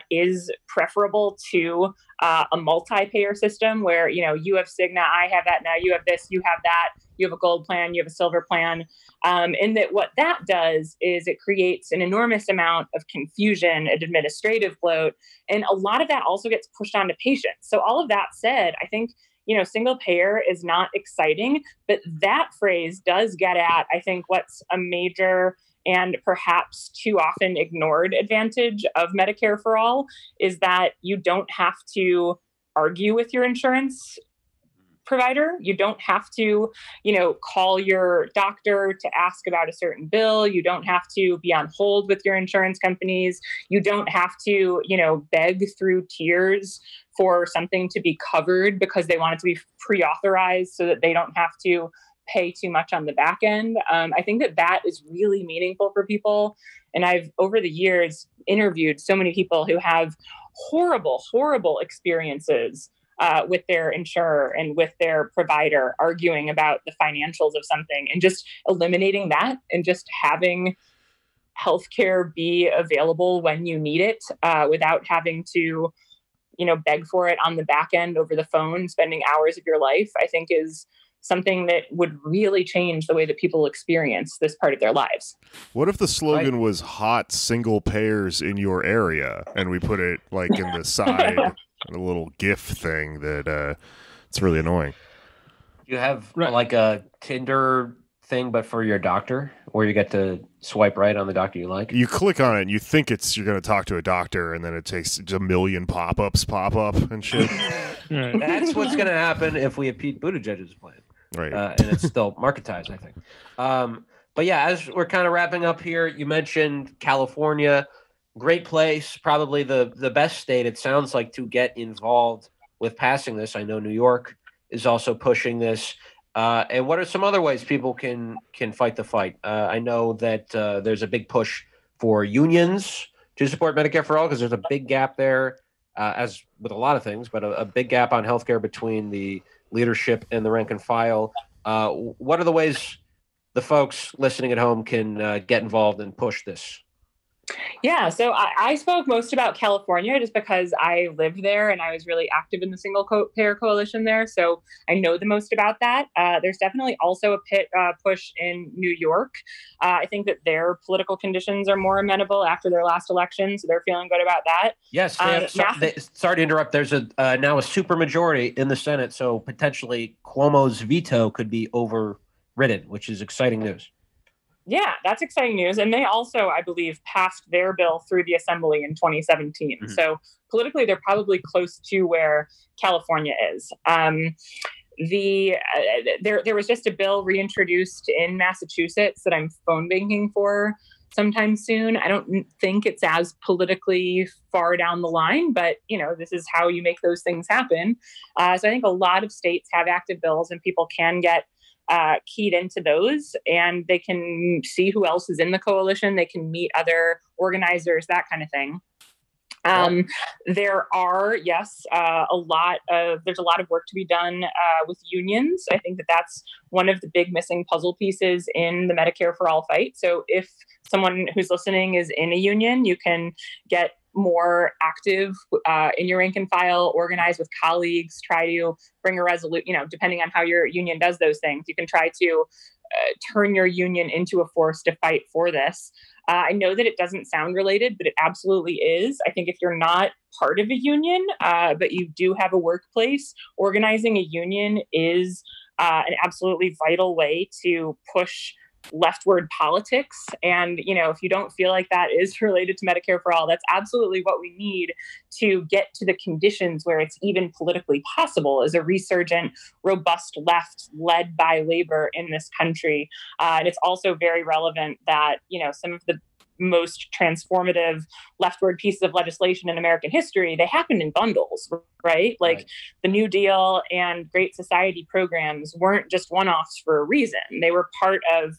is preferable to a multi-payer system where, you have Cigna, I have that now, you have this, you have that, you have a gold plan, you have a silver plan. And that what that does is it creates an enormous amount of confusion and administrative bloat. And a lot of that also gets pushed onto patients. So all of that said, I think, single payer is not exciting, but that phrase does get at, I think, what's a major and perhaps too often ignored advantage of Medicare for All, is that you don't have to argue with your insurance provider. You don't have to, call your doctor to ask about a certain bill. You don't have to be on hold with your insurance companies. You don't have to, beg through tears for something to be covered because they want it to be pre-authorized so that they don't have to pay too much on the back end. I think that is really meaningful for people. And I've, over the years, interviewed so many people who have horrible, horrible experiences with their insurer and with their provider, arguing about the financials of something, and just eliminating that and just having healthcare be available when you need it, without having to, beg for it on the back end over the phone, spending hours of your life, I think is something that would really change the way that people experience this part of their lives. What if the slogan was hot single payers in your area, and we put it like in the side, a little GIF thing that it's really annoying. You have like a Tinder thing, but for your doctor, where you get to swipe right on the doctor you like. You click on it and you think you're going to talk to a doctor, and then it takes a million pop-ups pop up and shit. That's what's going to happen if we have Pete Buttigieg's plan. Right. And it's still marketized, I think. But yeah, as we're kind of wrapping up here, you mentioned California, great place, probably the best state, it sounds like, to get involved with passing this. I know New York is also pushing this. And what are some other ways people can fight the fight? I know that there's a big push for unions to support Medicare for All, because there's a big gap there, as with a lot of things, but a big gap on healthcare between the leadership and the rank and file. What are the ways the folks listening at home can get involved and push this? Yeah, so I spoke most about California just because I lived there and I was really active in the single payer coalition there. So I know the most about that. There's definitely also a push in New York. I think that their political conditions are more amenable after their last election, so they're feeling good about that. Yes, sorry to interrupt. There's now a supermajority in the Senate, so potentially Cuomo's veto could be overridden, which is exciting news. Yeah, that's exciting news. And they also, I believe, passed their bill through the Assembly in 2017. Mm-hmm. So politically, they're probably close to where California is. There was just a bill reintroduced in Massachusetts that I'm phone banking for sometime soon. I don't think it's as politically far down the line, but this is how you make those things happen. So I think a lot of states have active bills, and people can get keyed into those, and they can see who else is in the coalition. They can meet other organizers, that kind of thing. There are, there's a lot of work to be done with unions. I think that that's one of the big missing puzzle pieces in the Medicare for All fight. So if someone who's listening is in a union, you can get more active in your rank and file, organize with colleagues, try to bring a resolution, depending on how your union does those things, you can try to turn your union into a force to fight for this. I know that it doesn't sound related, but it absolutely is. I think if you're not part of a union, but you do have a workplace, organizing a union is an absolutely vital way to push leftward politics. And, if you don't feel like that is related to Medicare for All, that's absolutely what we need to get to the conditions where it's even politically possible as a resurgent, robust left led by labor in this country. And it's also very relevant that, some of the most transformative leftward pieces of legislation in American history, they happened in bundles, right? Like the New Deal and Great Society programs weren't just one-offs for a reason. They were part of,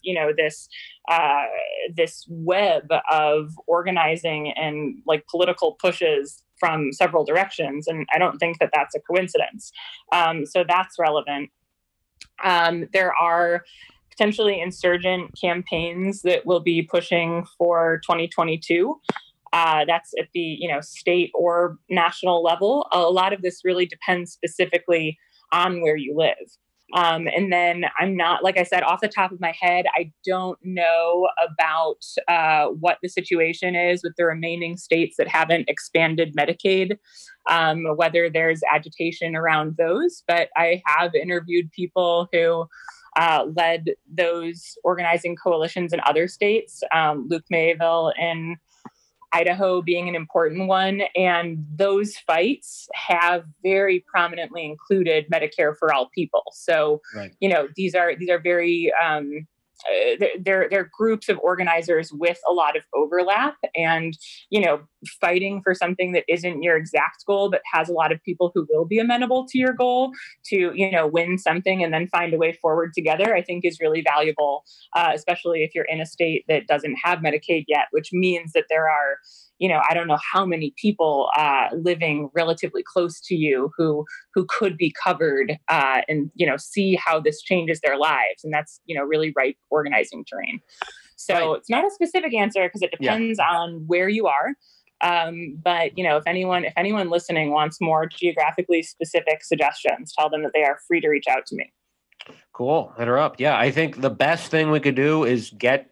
this web of organizing and like political pushes from several directions. And I don't think that that's a coincidence. So that's relevant. There are potentially insurgent campaigns that will be pushing for 2022. That's at the state or national level. A lot of this really depends specifically on where you live. And then I'm not, like I said, off the top of my head, I don't know about what the situation is with the remaining states that haven't expanded Medicaid, whether there's agitation around those. But I have interviewed people who led those organizing coalitions in other states, Luke Mayville in Idaho being an important one. And those fights have very prominently included Medicare for All people. So, these are very, they're groups of organizers with a lot of overlap, and, fighting for something that isn't your exact goal, but has a lot of people who will be amenable to your goal to, win something and then find a way forward together, I think is really valuable, especially if you're in a state that doesn't have Medicaid yet, which means that there are, I don't know how many people living relatively close to you who could be covered and, see how this changes their lives. And that's, really ripe organizing terrain. So It's not a specific answer because it depends on where you are. But, if anyone listening wants more geographically specific suggestions, tell them that they are free to reach out to me. Cool. Hit her up. Yeah. I think the best thing we could do is get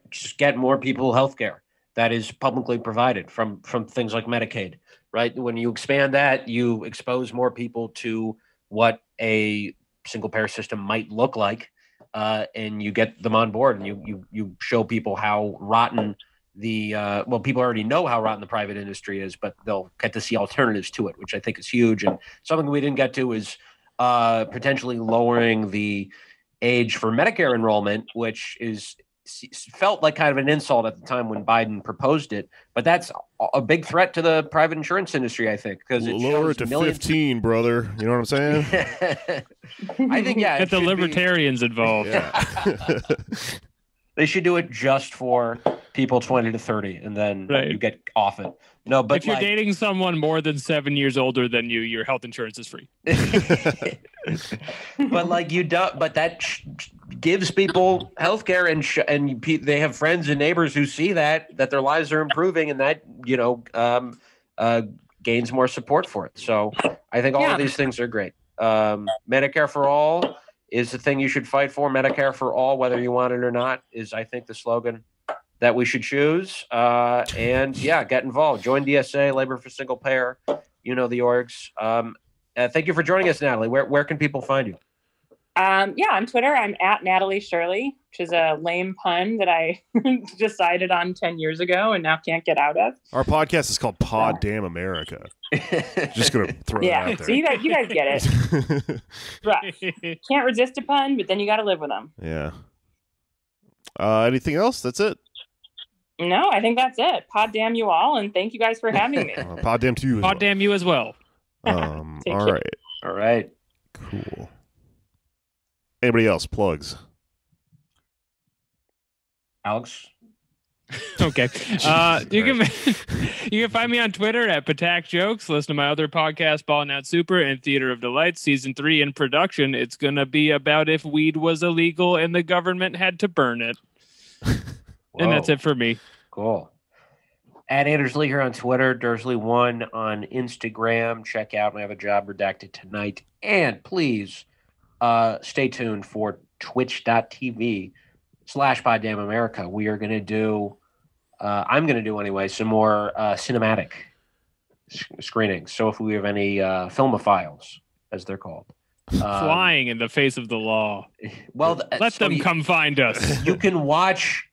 more people healthcare that is publicly provided from things like Medicaid, right? When you expand that, you expose more people to what a single payer system might look like, and you get them on board, and you show people how rotten people already know how rotten the private industry is, but they'll get to see alternatives to it, which I think is huge. And something we didn't get to is potentially lowering the age for Medicare enrollment, which felt like kind of an insult at the time when Biden proposed it, but that's a big threat to the private insurance industry, I think, because it lower it to 15, brother. You know what I'm saying? I think, get the libertarians involved. Yeah. They should do it just for people 20 to 30, and then you get off it. No, but if you're dating someone more than 7 years older than you, your health insurance is free. But that gives people health care, and they have friends and neighbors who see that their lives are improving, and that gains more support for it. So I think all of these things are great. Medicare for All is the thing you should fight for. Medicare for All, whether you want it or not, is, I think, the slogan that we should choose. Get involved. Join DSA, Labor for Single Payer. The orgs. Thank you for joining us, Natalie. Where can people find you? On Twitter, I'm at Natalie Shirley, which is a lame pun that I decided on 10 years ago and now can't get out of. Our podcast is called Pod Damn America. Just going to throw it out there. So you guys get it. Right. Can't resist a pun, but then you got to live with them. Yeah. Anything else? That's it. No, I think that's it. Pod damn you all, and thank you guys for having me. Pod damn to you. Pod damn you as well. All right. All right. Cool. Anybody else? Plugs? Alex? Okay. You can find me on Twitter at Patak Jokes. Listen to my other podcast, Ballin' Out Super and Theater of Delight, season 3 in production. It's going to be about if weed was illegal and the government had to burn it. And that's it for me. Cool. At Anders Lee here on Twitter, Dursley1 on Instagram. Check out I Have a Job Redacted Tonight. And please stay tuned for twitch.tv/PodDamnAmerica. We are going to do, I'm going to do anyway, some more cinematic screenings. So if we have any filmophiles, as they're called. Flying in the face of the law. Well, let them come find us. You can watch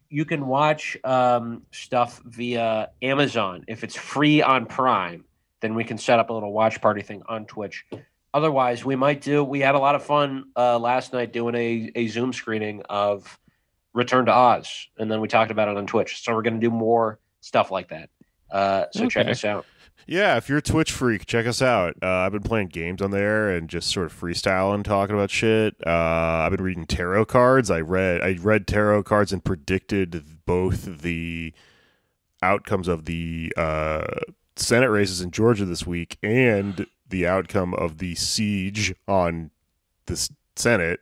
stuff via Amazon. If it's free on Prime, then we can set up a little watch party thing on Twitch. Otherwise, we had a lot of fun last night doing a Zoom screening of Return to Oz, and then we talked about it on Twitch. So we're going to do more stuff like that. Check us out. Yeah, if you're a Twitch freak, check us out. I've been playing games on there and just sort of freestyling, talking about shit. I've been reading tarot cards. I read tarot cards and predicted both the outcomes of the Senate races in Georgia this week and the outcome of the siege on the Senate,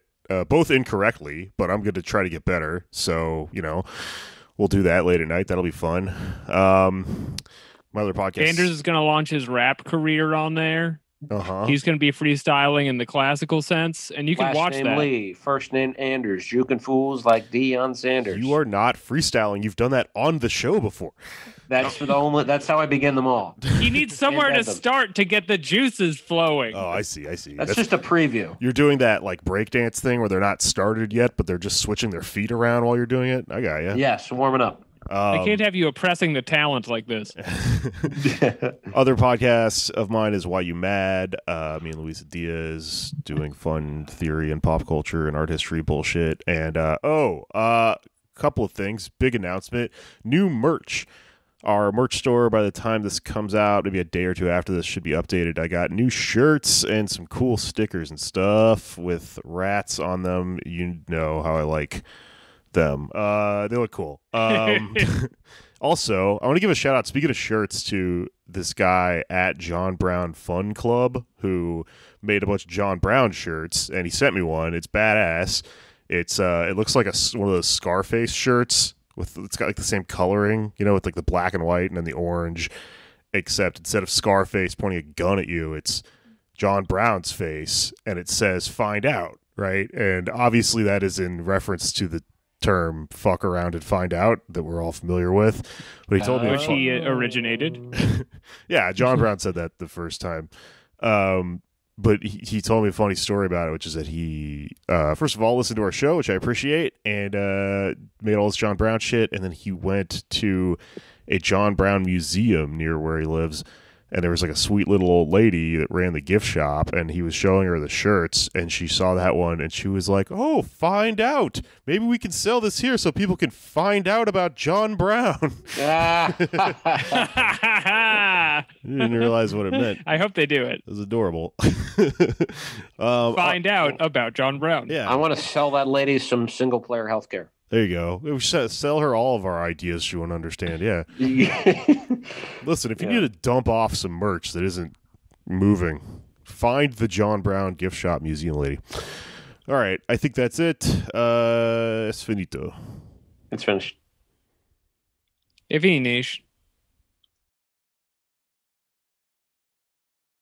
both incorrectly, but I'm going to try to get better. So, we'll do that late at night. That'll be fun. My other podcast. Anders is going to launch his rap career on there. Uh-huh. He's going to be freestyling in the classical sense, and you can watch that. Last name Lee, first name Anders, juking fools like Deion Sanders. You are not freestyling. You've done that on the show before. That's that's how I begin them all. He needs somewhere to start to get the juices flowing. Oh, I see. That's just a preview. You're doing that like breakdance thing where they're not started yet, but they're just switching their feet around while you're doing it. I got you. Yes, warming up. I can't have you oppressing the talent like this. Other podcasts of mine is Why You Mad? Me and Luisa Diaz doing fun theory and pop culture and art history bullshit. And couple of things. Big announcement. New merch. Our merch store, by the time this comes out, maybe a day or two after this, should be updated. I got new shirts and some cool stickers and stuff with rats on them. You know how I like them. They look cool. Also, I want to give a shout out, speaking of shirts, to this guy at John Brown Fun Club who made a bunch of John Brown shirts, and he sent me one. It's badass. It looks like one of those Scarface shirts it's got like the same coloring, with like the black and white and then the orange, except instead of Scarface pointing a gun at you, it's John Brown's face, and it says "Find Out," right? And obviously that is in reference to the term "fuck around and find out" that we're all familiar with. But he told me which he originated. Yeah, John Brown said that the first time. But he told me a funny story about it, which is that he, first of all, listened to our show, which I appreciate, and made all this John Brown shit, and then he went to a John Brown museum near where he lives, and there was like a sweet little old lady that ran the gift shop, and he was showing her the shirts, and she saw that one, and she was like, "Oh, find out. Maybe we can sell this here so people can find out about John Brown." Didn't realize what it meant. I hope they do it. It was adorable. Find out about John Brown. Yeah. I want to sell that lady some single-player healthcare. There you go. We should sell her all of our ideas she won't understand. Yeah. Listen, if you need to dump off some merch that isn't moving, find the John Brown gift shop museum lady. All right. I think that's it. Es finito. It's finished. E finished.